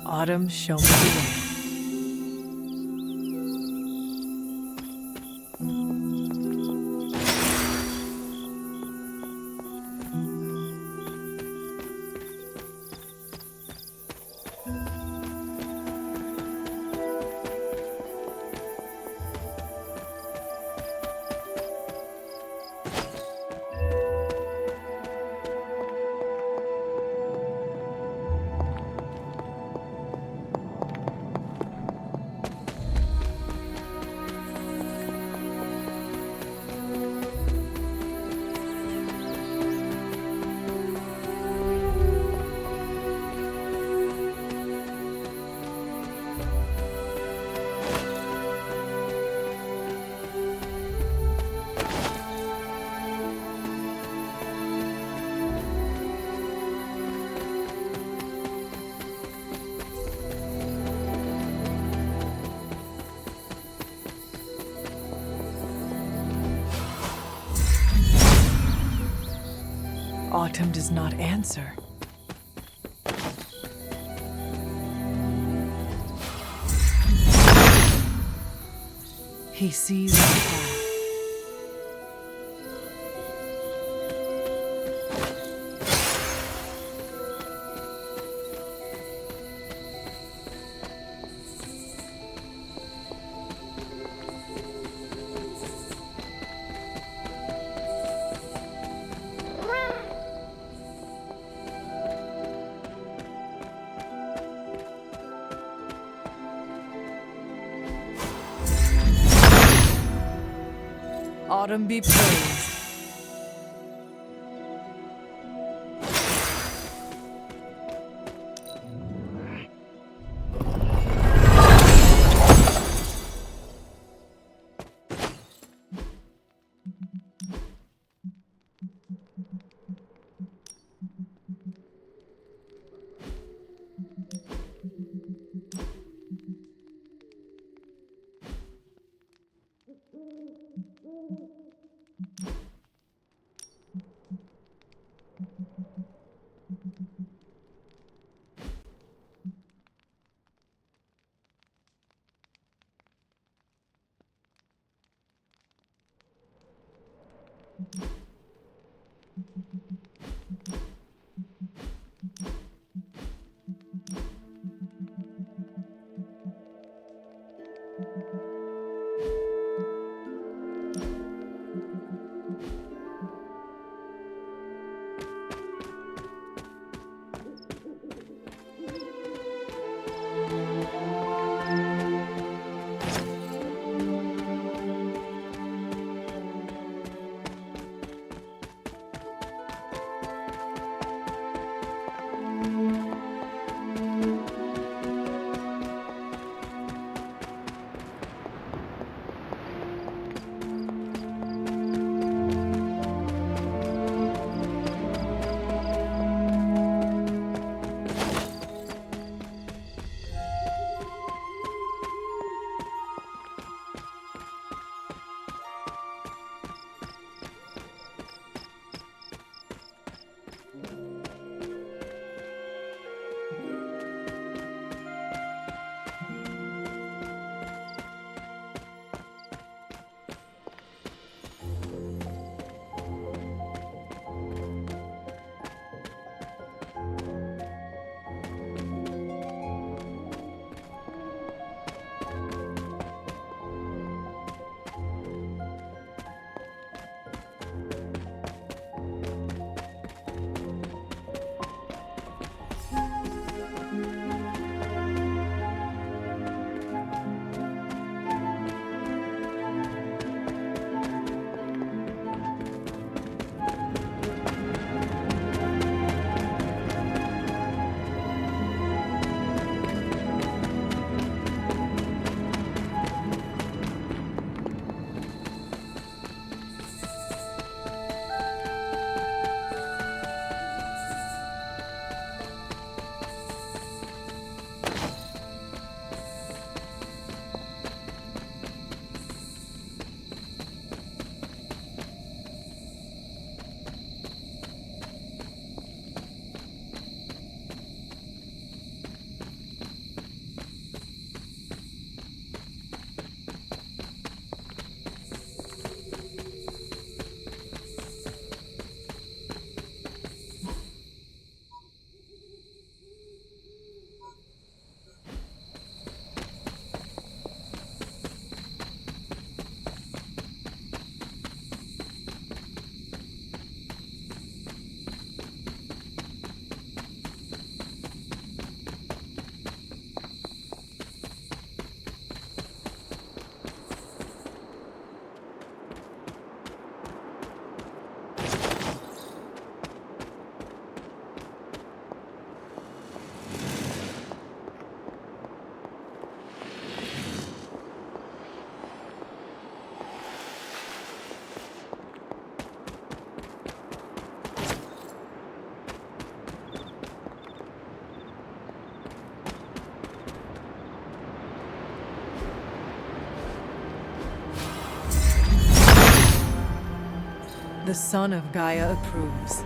Autumn, show me the way. Autumn does not answer. He sees our path. Autumn be praised. The son of Gaia approves.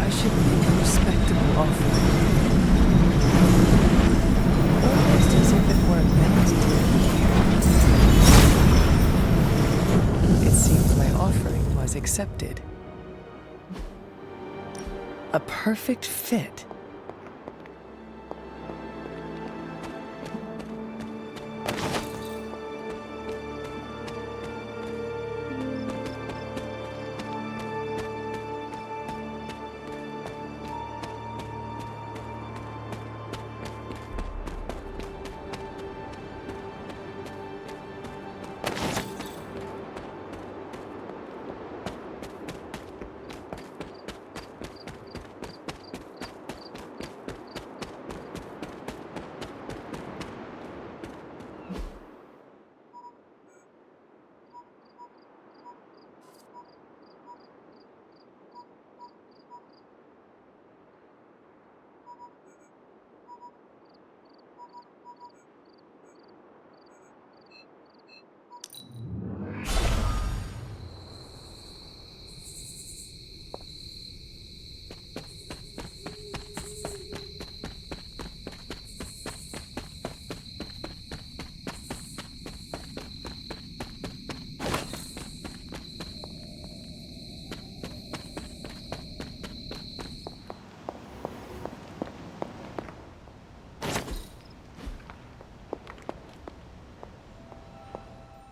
Should make a respectable offering. Almost as if it were meant to be here. It seems my offering was accepted. A perfect fit.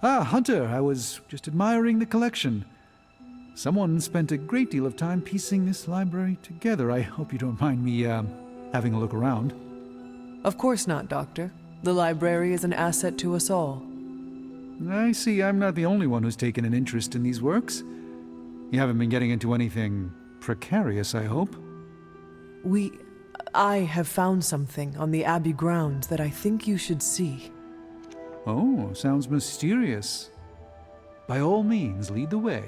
Ah, Hunter, I was just admiring the collection. Someone spent a great deal of time piecing this library together. I hope you don't mind me, having a look around. Of course not, Doctor. The library is an asset to us all. I see I'm not the only one who's taken an interest in these works. You haven't been getting into anything precarious, I hope? I have found something on the Abbey grounds that I think you should see. Oh, sounds mysterious. By all means, lead the way.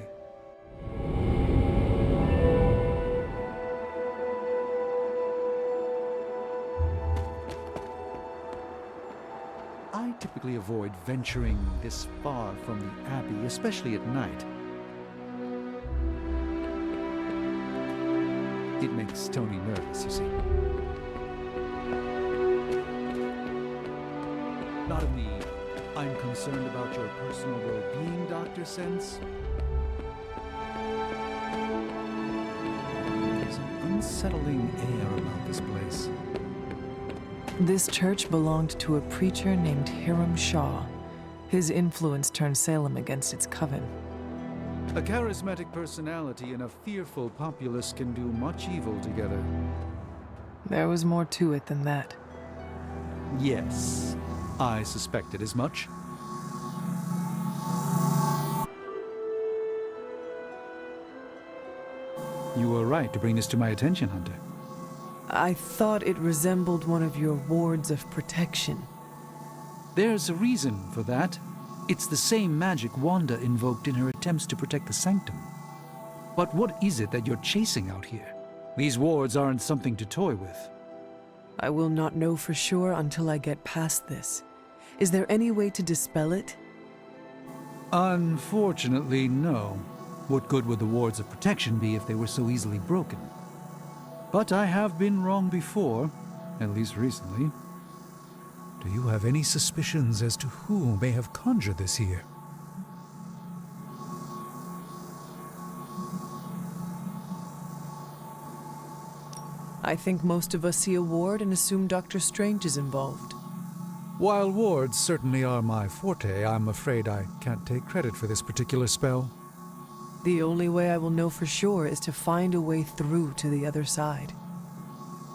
I typically avoid venturing this far from the Abbey, especially at night. It makes Tony nervous, you see. Not in the I'm concerned about your personal well-being, Doctor, sense. There's an unsettling air about this place. This church belonged to a preacher named Hiram Shaw. His influence turned Salem against its coven. A charismatic personality and a fearful populace can do much evil together. There was more to it than that. Yes. I suspected as much. You were right to bring this to my attention, Hunter. I thought it resembled one of your wards of protection. There's a reason for that. It's the same magic Wanda invoked in her attempts to protect the Sanctum. But what is it that you're chasing out here? These wards aren't something to toy with. I will not know for sure until I get past this. Is there any way to dispel it? Unfortunately, no. What good would the wards of protection be if they were so easily broken? But I have been wrong before, at least recently. Do you have any suspicions as to who may have conjured this here? I think most of us see a ward and assume Dr. Strange is involved. While wards certainly are my forte, I'm afraid I can't take credit for this particular spell. The only way I will know for sure is to find a way through to the other side.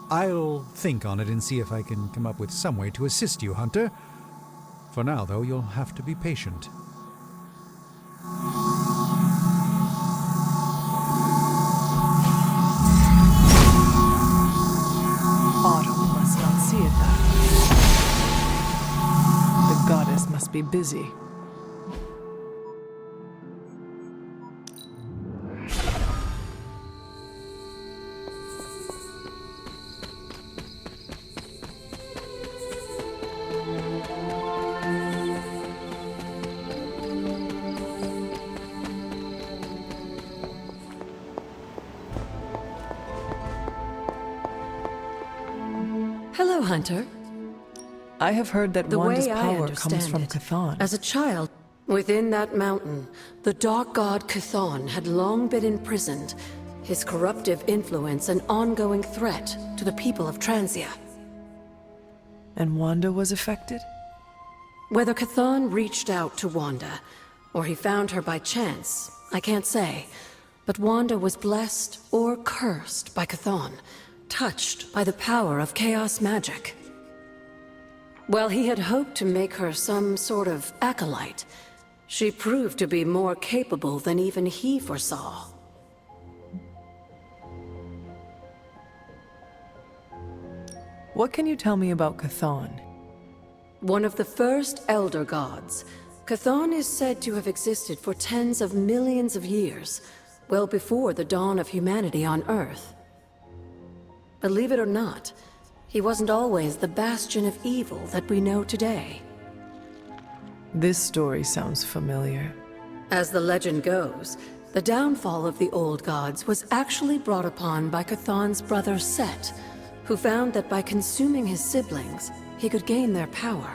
I'll think on it and see if I can come up with some way to assist you, Hunter. For now, though, you'll have to be patient. Autumn must not see it that way. The goddess must be busy. Hello, Hunter. I have heard that The Wanda's way I power comes understand from it, Chthon. As a child, within that mountain, the dark god Chthon had long been imprisoned, his corruptive influence an ongoing threat to the people of Transia. And Wanda was affected? Whether Chthon reached out to Wanda, or he found her by chance, I can't say. But Wanda was blessed or cursed by Chthon, touched by the power of chaos magic. While he had hoped to make her some sort of acolyte, she proved to be more capable than even he foresaw. What can you tell me about Chthon? One of the first Elder Gods, Chthon is said to have existed for tens of millions of years, well before the dawn of humanity on Earth. Believe it or not, he wasn't always the bastion of evil that we know today. This story sounds familiar. As the legend goes, the downfall of the old gods was actually brought upon by Chthon's brother Set, who found that by consuming his siblings, he could gain their power.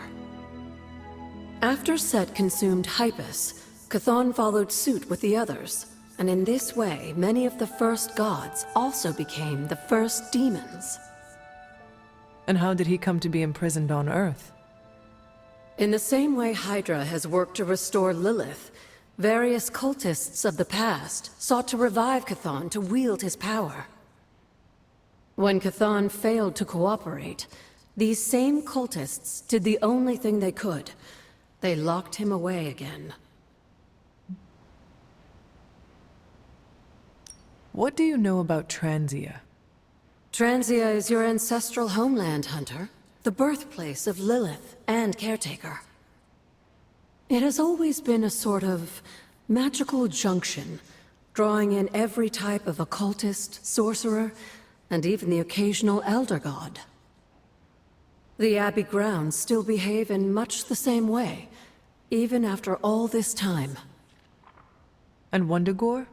After Set consumed Hypus, Chthon followed suit with the others, and in this way, many of the first gods also became the first demons. And how did he come to be imprisoned on Earth? In the same way Hydra has worked to restore Lilith, various cultists of the past sought to revive Chthon to wield his power. When Chthon failed to cooperate, these same cultists did the only thing they could. They locked him away again. What do you know about Transia? Transia is your ancestral homeland, Hunter. The birthplace of Lilith and Caretaker. It has always been a sort of magical junction, drawing in every type of occultist, sorcerer, and even the occasional Elder God. The Abbey grounds still behave in much the same way, even after all this time. And Wundagore?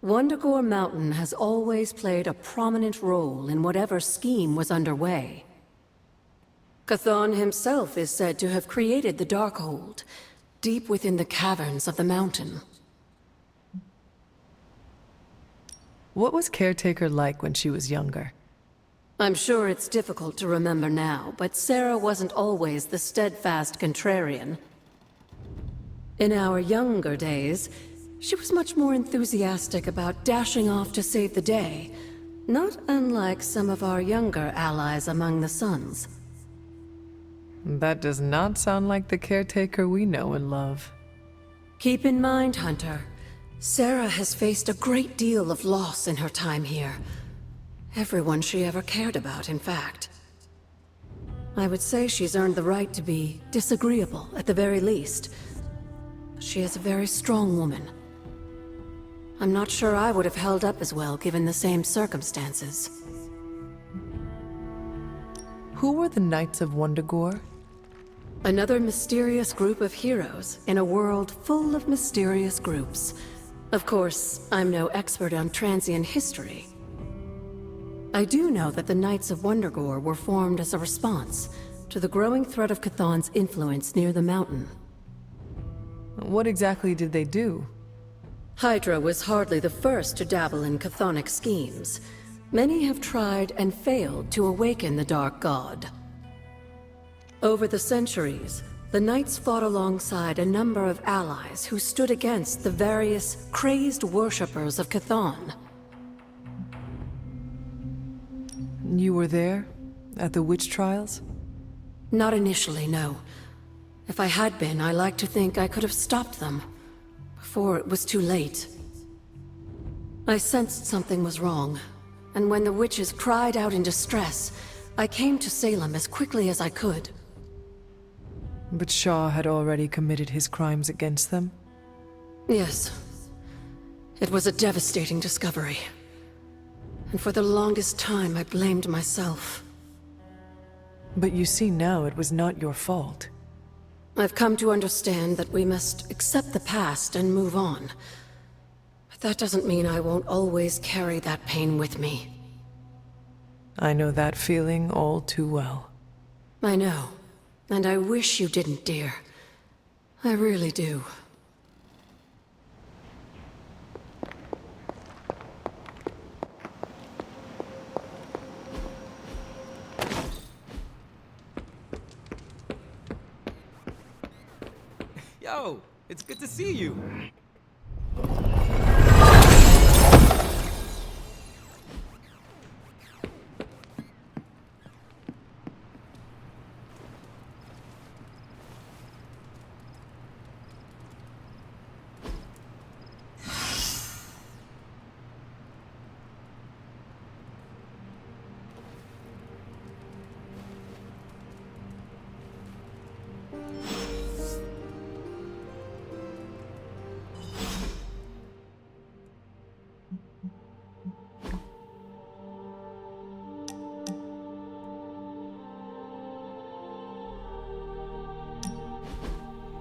Wundagore Mountain has always played a prominent role in whatever scheme was underway. Chthon himself is said to have created the Darkhold, deep within the caverns of the mountain. What was Caretaker like when she was younger? I'm sure it's difficult to remember now, but Sarah wasn't always the steadfast contrarian. In our younger days, she was much more enthusiastic about dashing off to save the day, not unlike some of our younger allies among the Suns. That does not sound like the caretaker we know and love. Keep in mind, Hunter, Sarah has faced a great deal of loss in her time here. Everyone she ever cared about, in fact. I would say she's earned the right to be disagreeable, at the very least. She is a very strong woman. I'm not sure I would have held up as well given the same circumstances. Who were the Knights of Wundagore? Another mysterious group of heroes in a world full of mysterious groups. Of course, I'm no expert on transient history. I do know that the Knights of Wundagore were formed as a response to the growing threat of Chthon's influence near the mountain. What exactly did they do? Hydra was hardly the first to dabble in chthonic schemes. Many have tried and failed to awaken the Dark God. Over the centuries, the Knights fought alongside a number of allies who stood against the various crazed worshippers of Chthon. You were there? At the witch trials? Not initially, no. If I had been, I like to think I could have stopped them. Before it was too late. I sensed something was wrong, and when the witches cried out in distress, I came to Salem as quickly as I could. But Shaw had already committed his crimes against them? Yes. It was a devastating discovery. And for the longest time, I blamed myself. But you see now it was not your fault. I've come to understand that we must accept the past and move on. But that doesn't mean I won't always carry that pain with me. I know that feeling all too well. I know. And I wish you didn't, dear. I really do. Yo, it's good to see you.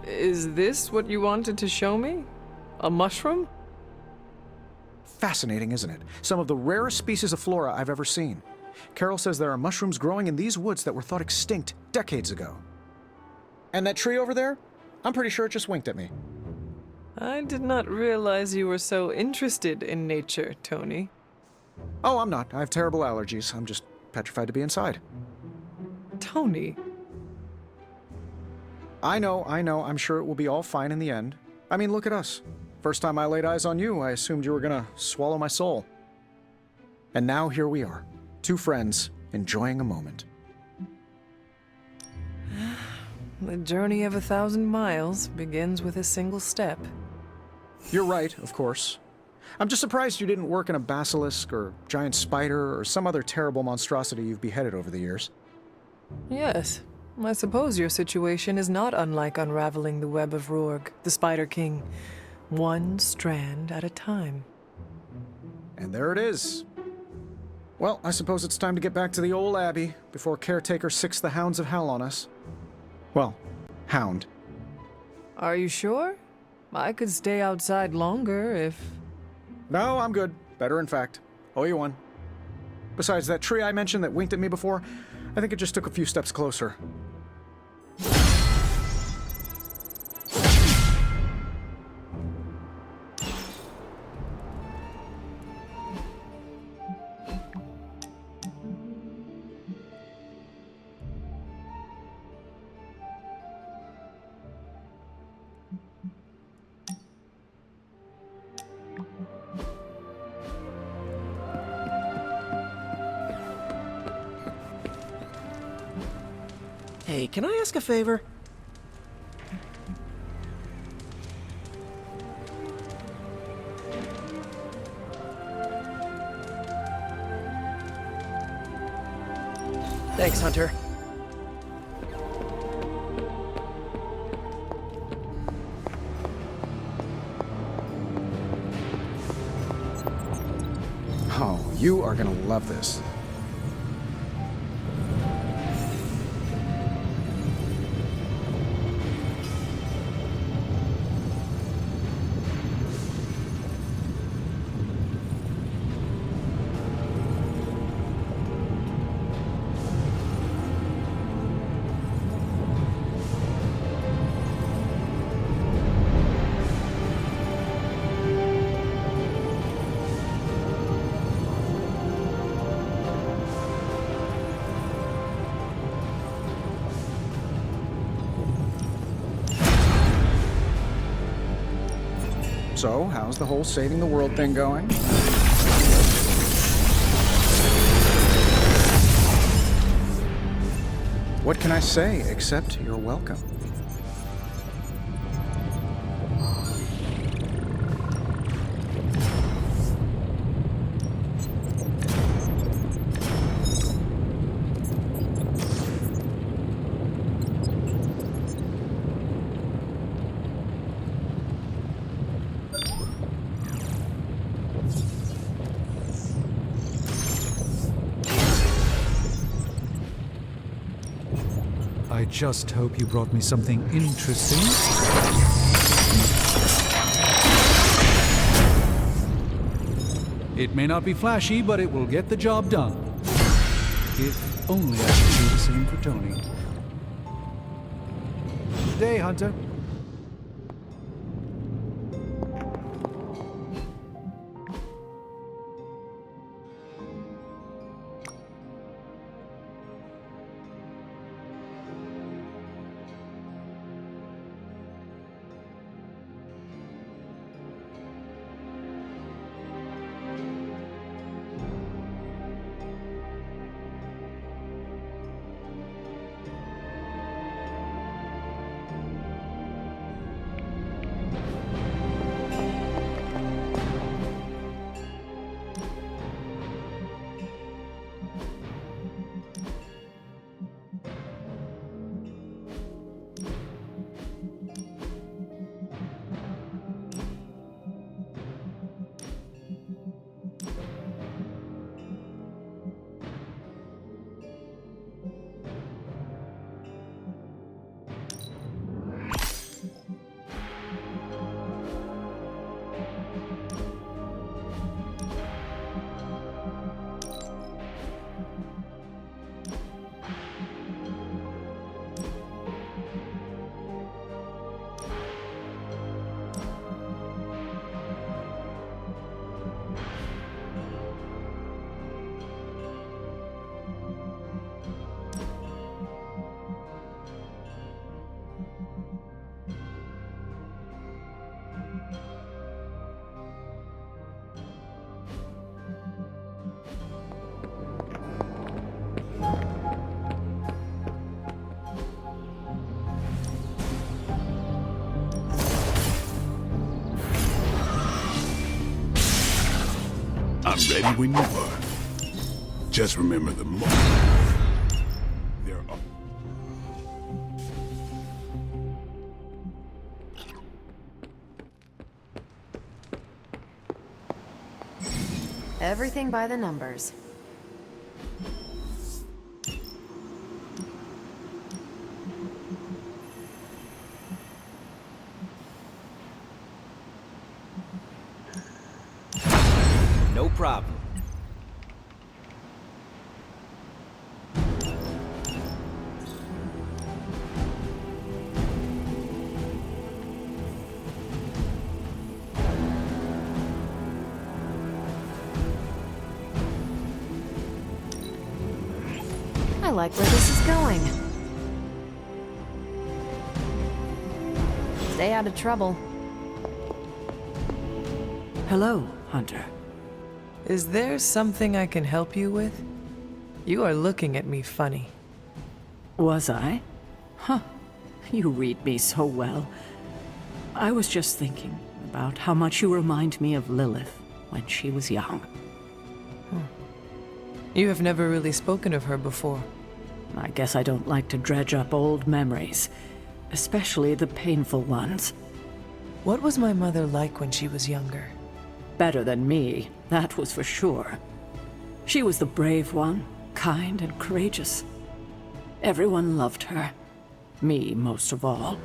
Is this what you wanted to show me? A mushroom? Fascinating, isn't it? Some of the rarest species of flora I've ever seen. Carol says there are mushrooms growing in these woods that were thought extinct decades ago. And that tree over there? I'm pretty sure it just winked at me. I did not realize you were so interested in nature, Tony. Oh, I'm not. I have terrible allergies. I'm just petrified to be inside. Tony. I know. I'm sure it will be all fine in the end. I mean, look at us. First time I laid eyes on you, I assumed you were gonna swallow my soul. And now here we are. Two friends, enjoying a moment. The journey of 1,000 miles begins with a single step. You're right, of course. I'm just surprised you didn't work in a basilisk or giant spider or some other terrible monstrosity you've beheaded over the years. Yes, I suppose your situation is not unlike unraveling the web of Rorg, the Spider King, one strand at a time. And there it is. Well, I suppose it's time to get back to the old Abbey before Caretaker sicks the hounds of hell on us. Well, hound. Are you sure? I could stay outside longer if... No, I'm good. Better, in fact. Owe you one. Besides, that tree I mentioned that winked at me before, I think it just took a few steps closer. Hey, can I ask a favor? Thanks, Hunter. Oh, you are gonna love this. So, how's the whole saving the world thing going? What can I say except you're welcome? I just hope you brought me something interesting. It may not be flashy, but it will get the job done. If only I could do the same for Tony. Good day, Hunter. I'm ready when you are. Just remember the moment. There are... Everything by the numbers. No problem. I like where this is going. Stay out of trouble. Hello, Hunter. Is there something I can help you with? You are looking at me funny. Was I? You read me so well. I was just thinking about how much you remind me of Lilith when she was young. You have never really spoken of her before. I guess I don't like to dredge up old memories, especially the painful ones. What was my mother like when she was younger? Better than me, that was for sure. She was the brave one, kind and courageous. Everyone loved her. Me most of all.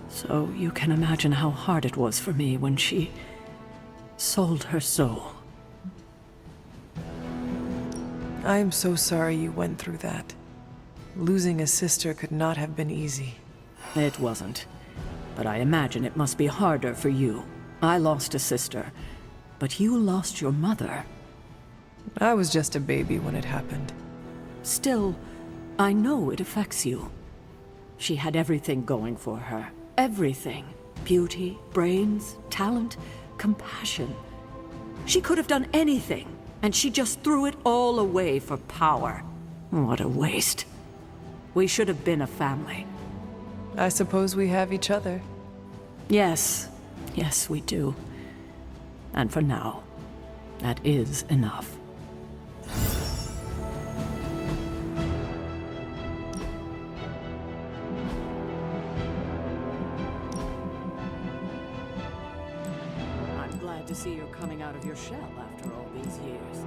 So you can imagine how hard it was for me when she sold her soul. I am so sorry you went through that. Losing a sister could not have been easy. It wasn't. But I imagine it must be harder for you. I lost a sister, but you lost your mother. I was just a baby when it happened. Still, I know it affects you. She had everything going for her. Everything. Beauty, brains, talent, compassion. She could have done anything, and she just threw it all away for power. What a waste. We should have been a family. I suppose we have each other. Yes. Yes, we do. And for now, that is enough. I'm glad to see you're coming out of your shell after all these years.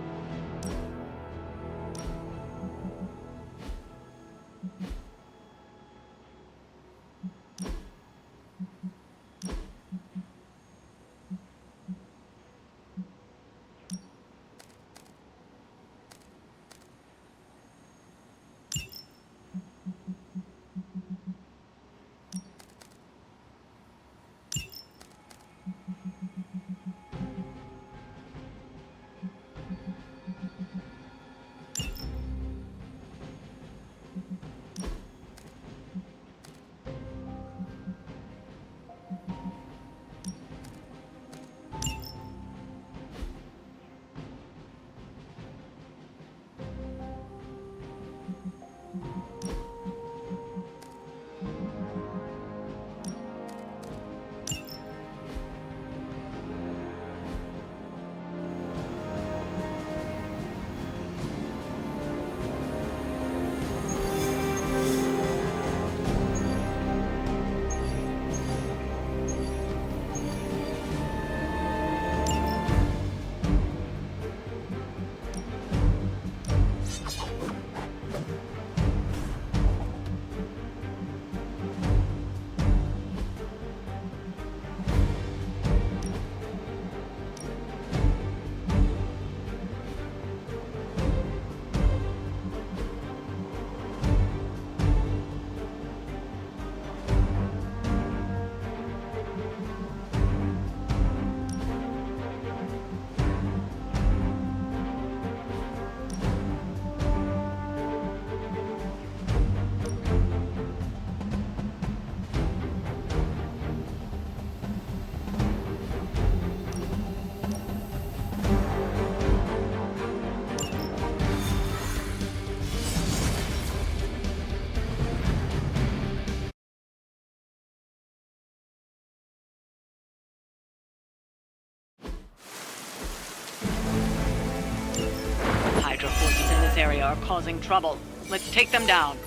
Hydra forces in this area are causing trouble. Let's take them down.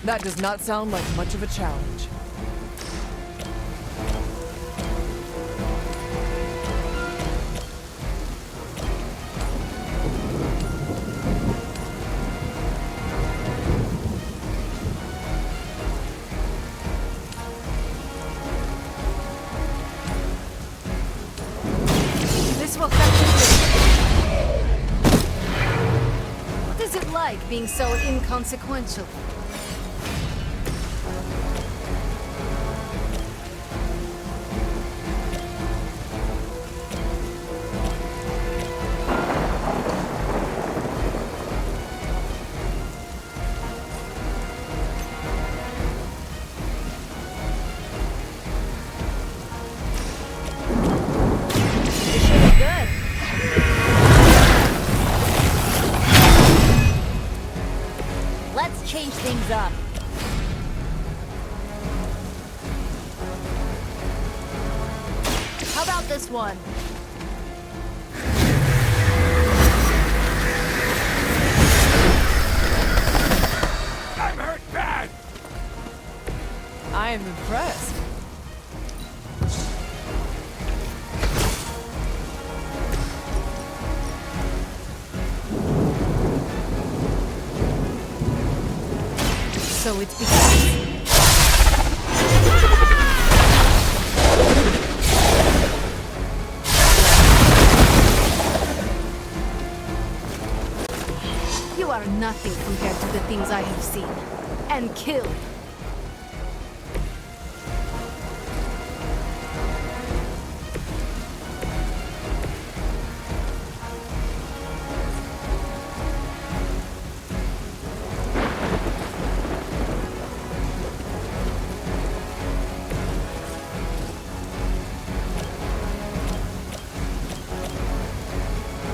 That does not sound like much of a challenge. This will have to do. What is it like being so inconsequential? Let's change things up. this one. I'm hurt bad! I am impressed. So it's begun. You are nothing compared to the things I have seen and killed.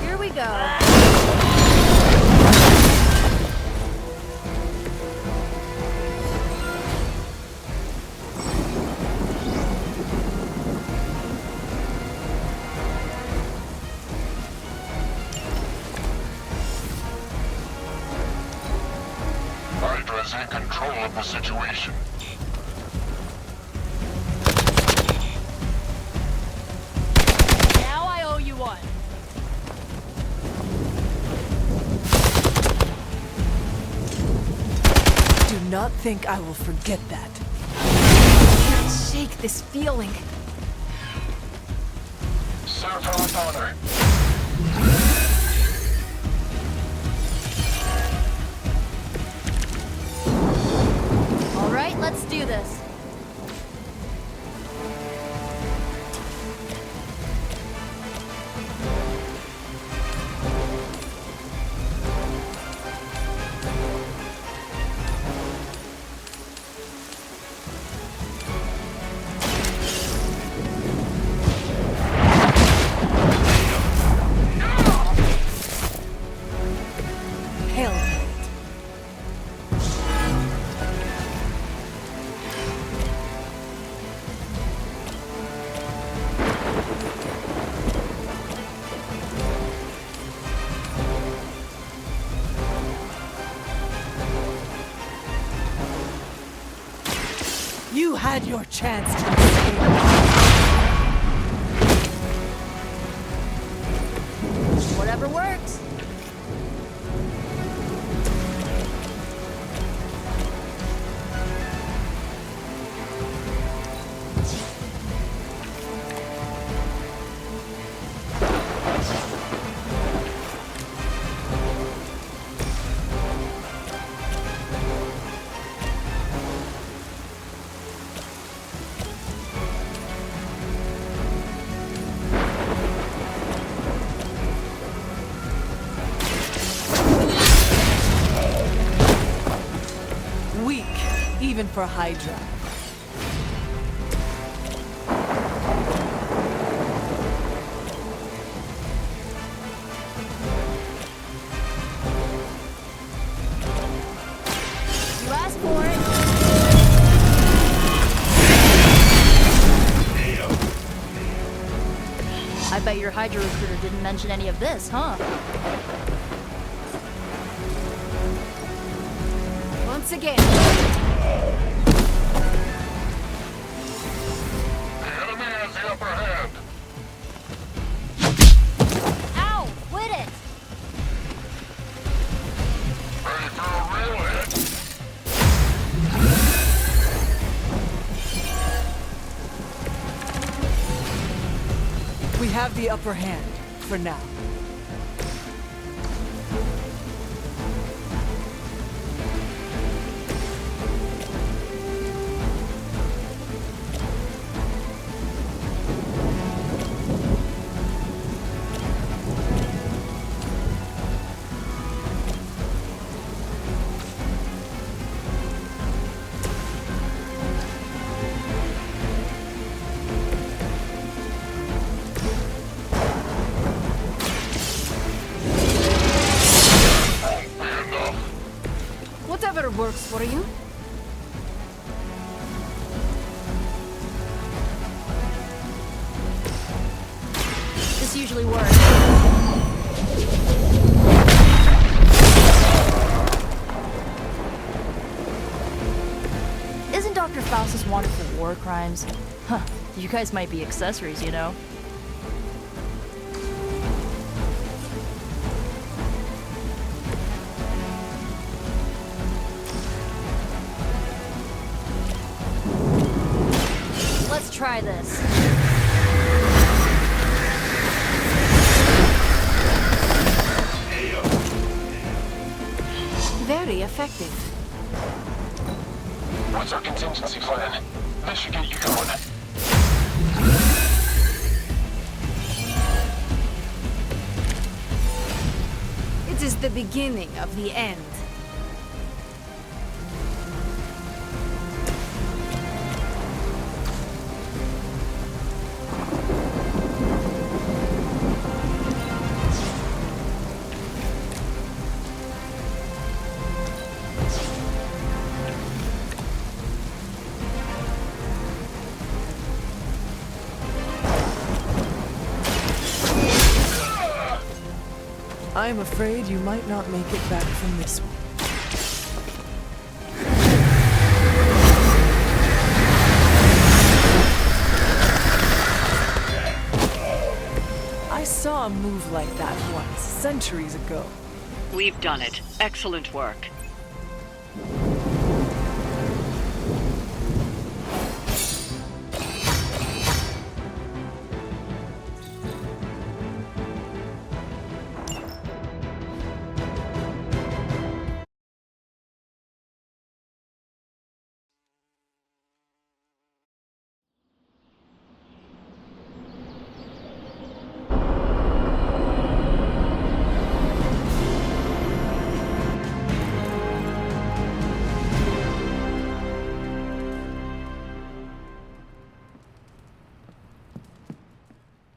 Here we go. Hydra's in control of the situation. Now I owe you one. Do not think I will forget that. I can't shake this feeling. Serve her with honor. All right, let's do this. Hail Mary. You had your chance to escape. Whatever works. Weak, even for Hydra. You asked for it. I bet your Hydra recruiter didn't mention any of this, huh? Once again. The enemy has the upper hand. Ow! Quit it! Ready for a real hit. We have the upper hand, for now. Whatever works for you. war crimes. Huh, you guys might be accessories, you know? Let's try this. Very effective. What's our contingency plan? This should get you going. It is the beginning of the end. I'm afraid you might not make it back from this one. I saw a move like that once, centuries ago. We've done it. Excellent work.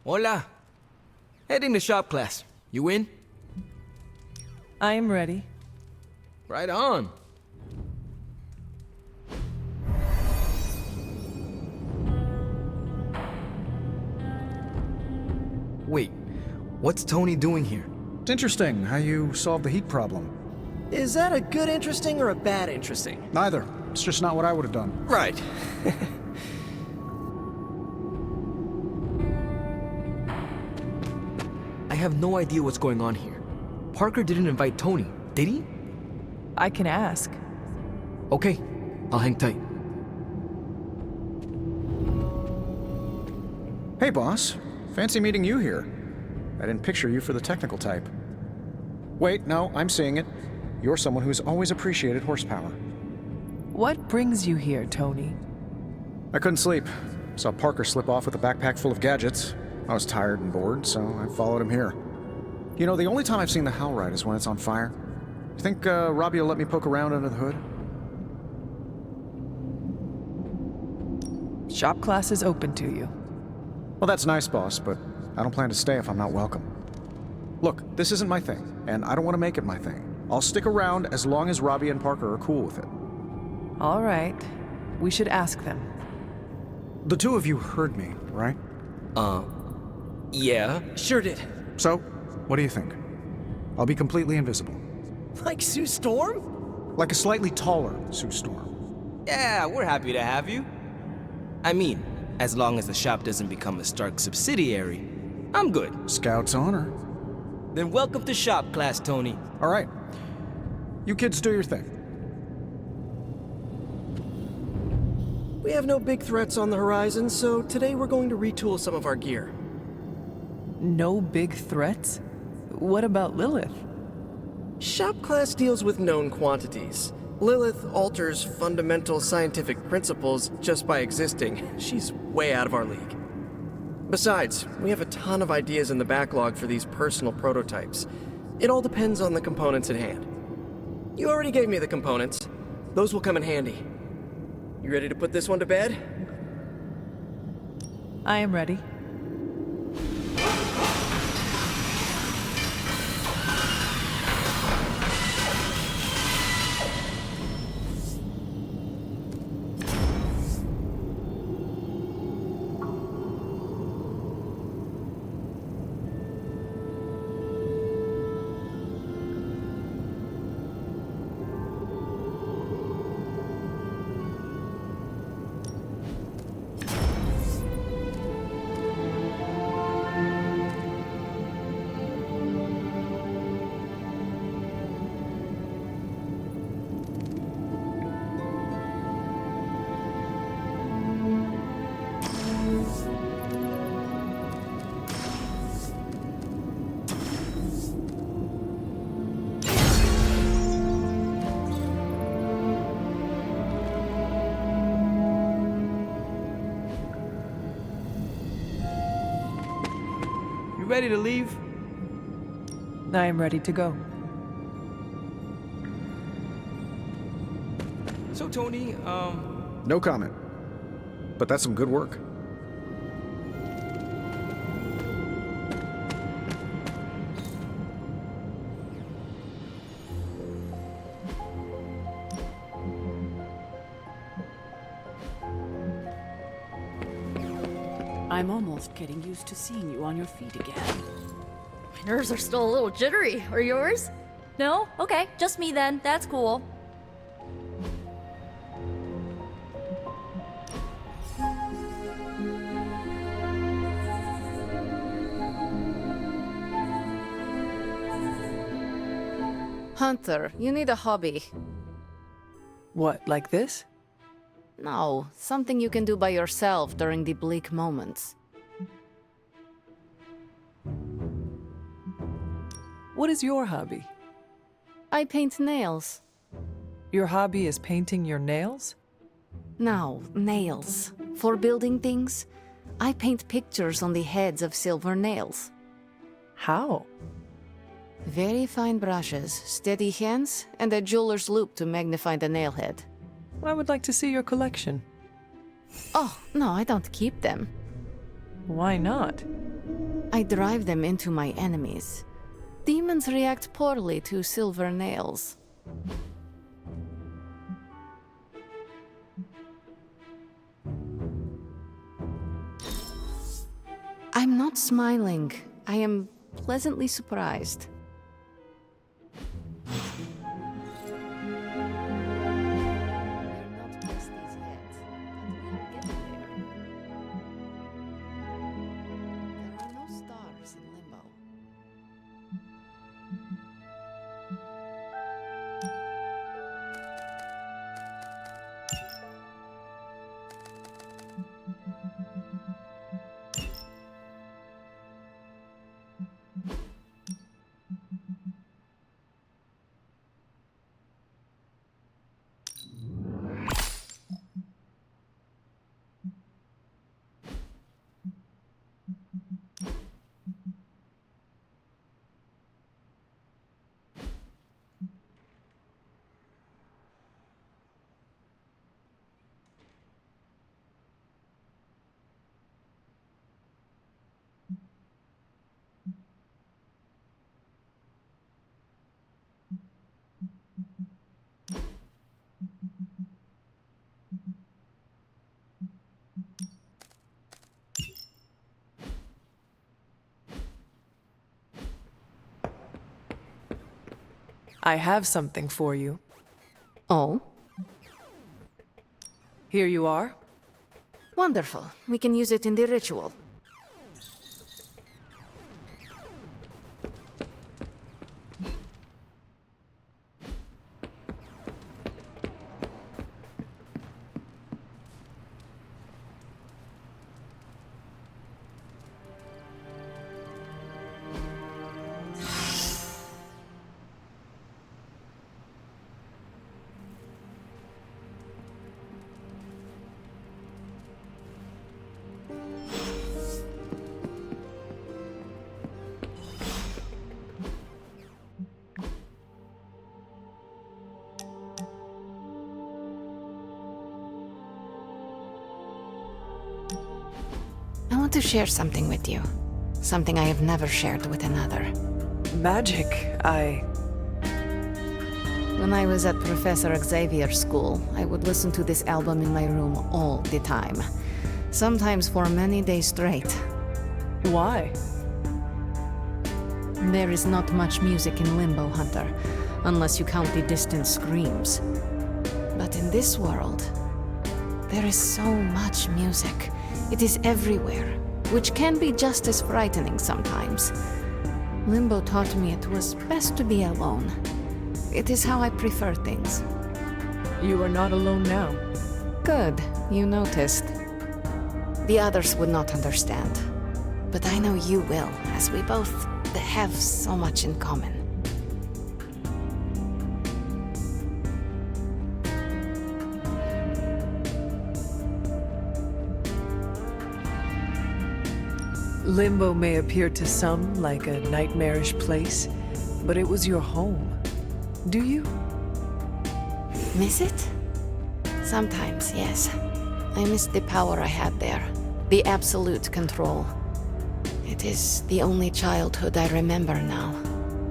Hola. Heading to shop class. You in? I am ready. Right on. Wait, what's Tony doing here? It's interesting how you solved the heat problem. Is that a good interesting or a bad interesting? Neither. It's just not what I would have done. Right. I have no idea what's going on here. Parker didn't invite Tony, did he? I can ask. Okay, I'll hang tight. Hey, boss. Fancy meeting you here. I didn't picture you for the technical type. Wait, no, I'm seeing it. You're someone who's always appreciated horsepower. What brings you here, Tony? I couldn't sleep. Saw Parker slip off with a backpack full of gadgets. I was tired and bored, so I followed him here. You know, the only time I've seen the Howlride is when it's on fire. You think Robbie will let me poke around under the hood? Shop class is open to you. Well, that's nice, boss, but I don't plan to stay if I'm not welcome. Look, this isn't my thing, and I don't want to make it my thing. I'll stick around as long as Robbie and Parker are cool with it. All right. We should ask them. The two of you heard me, right? Yeah. Sure did. So, what do you think? I'll be completely invisible. Like Sue Storm? Like a slightly taller Sue Storm. Yeah, we're happy to have you. I mean, as long as the shop doesn't become a Stark subsidiary, I'm good. Scout's honor. Then welcome to shop class, Tony. All right. You kids do your thing. We have no big threats on the horizon, so today we're going to retool some of our gear. No big threats? What about Lilith? Shop class deals with known quantities. Lilith alters fundamental scientific principles just by existing. She's way out of our league. Besides, we have a ton of ideas in the backlog for these personal prototypes. It all depends on the components at hand. You already gave me the components. Those will come in handy. You ready to put this one to bed? I am ready. ready to leave? I am ready to go. So, Tony, No comment. But that's some good work. I'm almost getting used to seeing you on your feet again. My nerves are still a little jittery. Are yours? No? Okay, just me then. That's cool. Hunter, you need a hobby. What, like this? No, something you can do by yourself during the bleak moments. What is your hobby? I paint nails. Your hobby is painting your nails? No, nails. For building things, I paint pictures on the heads of silver nails. How? Very fine brushes, steady hands, and a jeweler's loupe to magnify the nail head. I would like to see your collection. Oh, no, I don't keep them. Why not? I drive them into my enemies. Demons react poorly to silver nails. I'm not smiling. I am pleasantly surprised. I have something for you. Oh? Here you are. Wonderful. We can use it in the ritual. I want to share something with you. Something I have never shared with another. Magic, When I was at Professor Xavier's school, I would listen to this album in my room all the time. Sometimes for many days straight. Why? There is not much music in Limbo, Hunter, unless you count the distant screams. But in this world, there is so much music. It is everywhere, which can be just as frightening sometimes. Limbo taught me it was best to be alone. It is how I prefer things. You are not alone now. Good, you noticed. The others would not understand. But I know you will, as we both have so much in common. Limbo may appear to some like a nightmarish place, but it was your home. Do you? Miss it? Sometimes, yes. I miss the power I had there. The absolute control. It is the only childhood I remember now.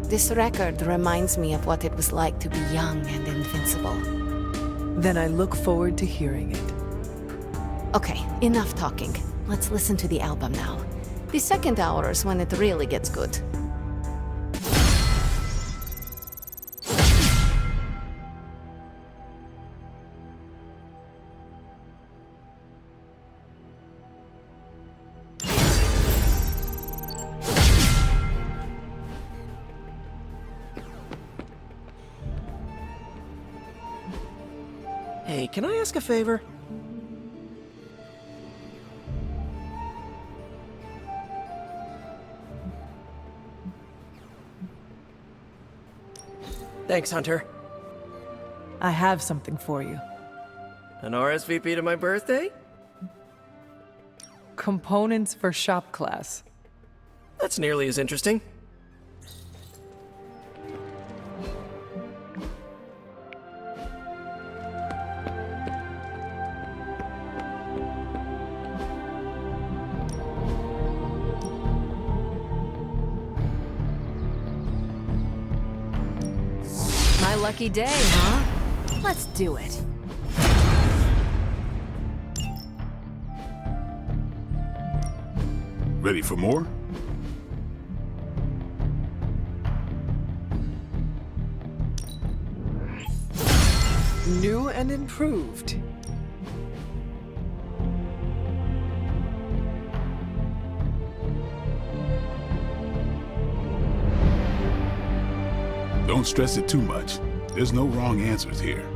This record reminds me of what it was like to be young and invincible. Then I look forward to hearing it. Okay, enough talking. Let's listen to the album now. The second hour is when it really gets good. Hey, can I ask a favor? Thanks, Hunter. I have something for you. An RSVP to my birthday? Components for shop class. That's nearly as interesting. My lucky day, huh? Let's do it. Ready for more? New and improved. Don't stress it too much. There's no wrong answers here.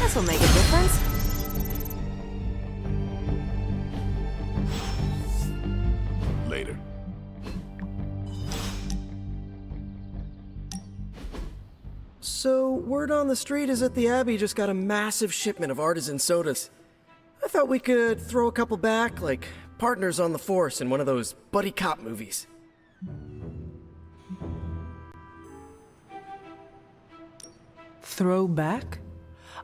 This'll make a difference. Later. So, word on the street is that the Abbey just got a massive shipment of artisan sodas. I thought we could throw a couple back, like partners on the force in one of those buddy cop movies. Throw back?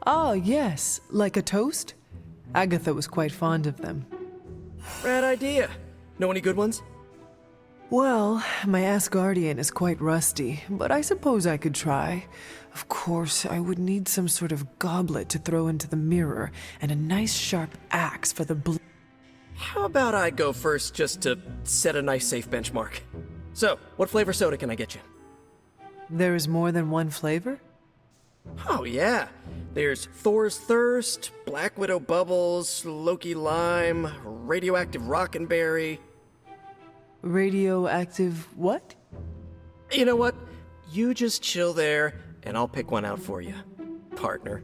Ah, yes, like a toast? Agatha was quite fond of them. Rad idea. Know any good ones? Well, my Asgardian is quite rusty, but I suppose I could try. Of course, I would need some sort of goblet to throw into the mirror, and a nice sharp axe for the How about I go first just to set a nice safe benchmark? So, what flavor soda can I get you? There is more than one flavor? Oh yeah. There's Thor's Thirst, Black Widow Bubbles, Loki Lime, Radioactive Rockenberry. Radioactive what? You know what? You just chill there, and I'll pick one out for you, partner.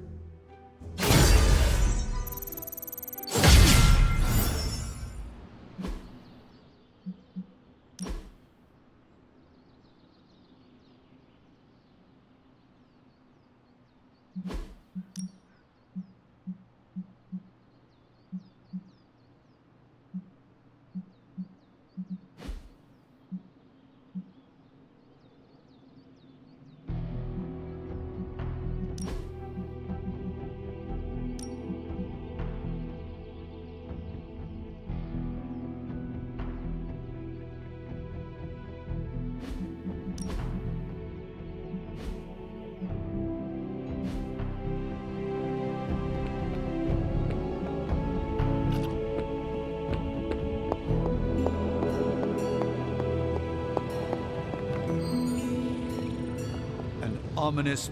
Ominous.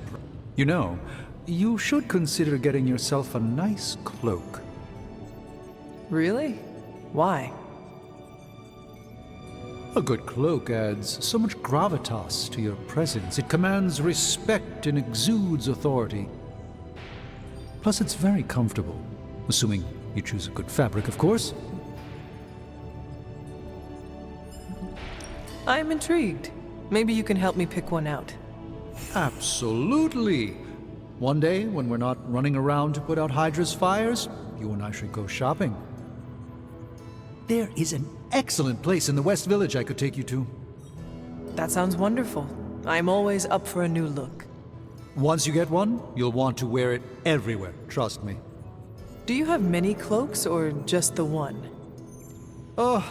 You know, you should consider getting yourself a nice cloak. Really? Why? A good cloak adds so much gravitas to your presence. It commands respect and exudes authority. Plus, it's very comfortable, assuming you choose a good fabric, of course. I'm intrigued. Maybe you can help me pick one out. Absolutely. One day, when we're not running around to put out Hydra's fires, you and I should go shopping. There is an excellent place in the West Village I could take you to. That sounds wonderful. I'm always up for a new look. Once you get one, you'll want to wear it everywhere, trust me. Do you have many cloaks or just the one? Oh,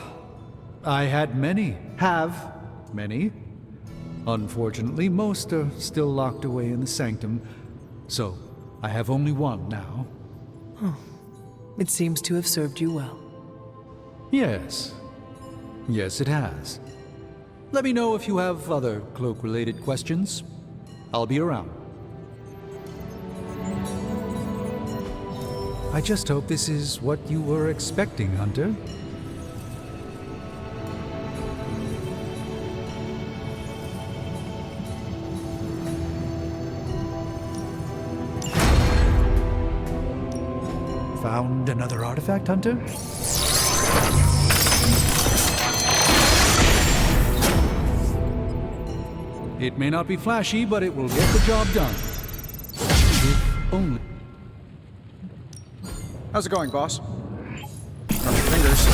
I had many. Have many. Unfortunately, most are still locked away in the sanctum, so I have only one now. It seems to have served you well. Yes. Yes, it has. Let me know if you have other cloak-related questions. I'll be around. I just hope this is what you were expecting, Hunter. Found another artifact, Hunter? It may not be flashy, but it will get the job done. If only... How's it going, boss? Cross your fingers.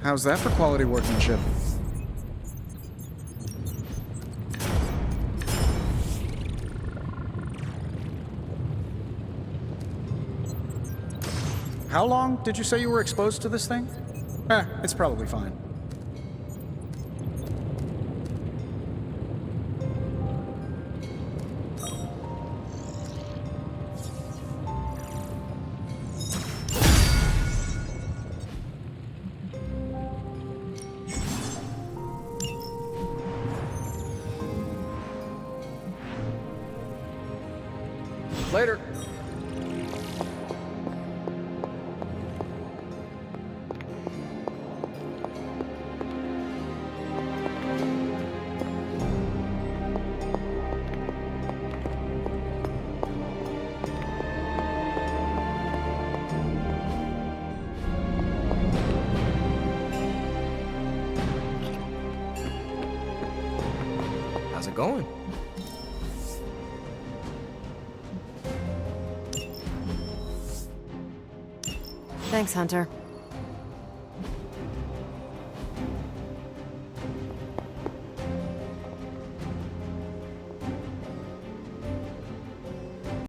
How's that for quality workmanship? How long did you say you were exposed to this thing? It's probably fine. Later. How's it going? Thanks, Hunter.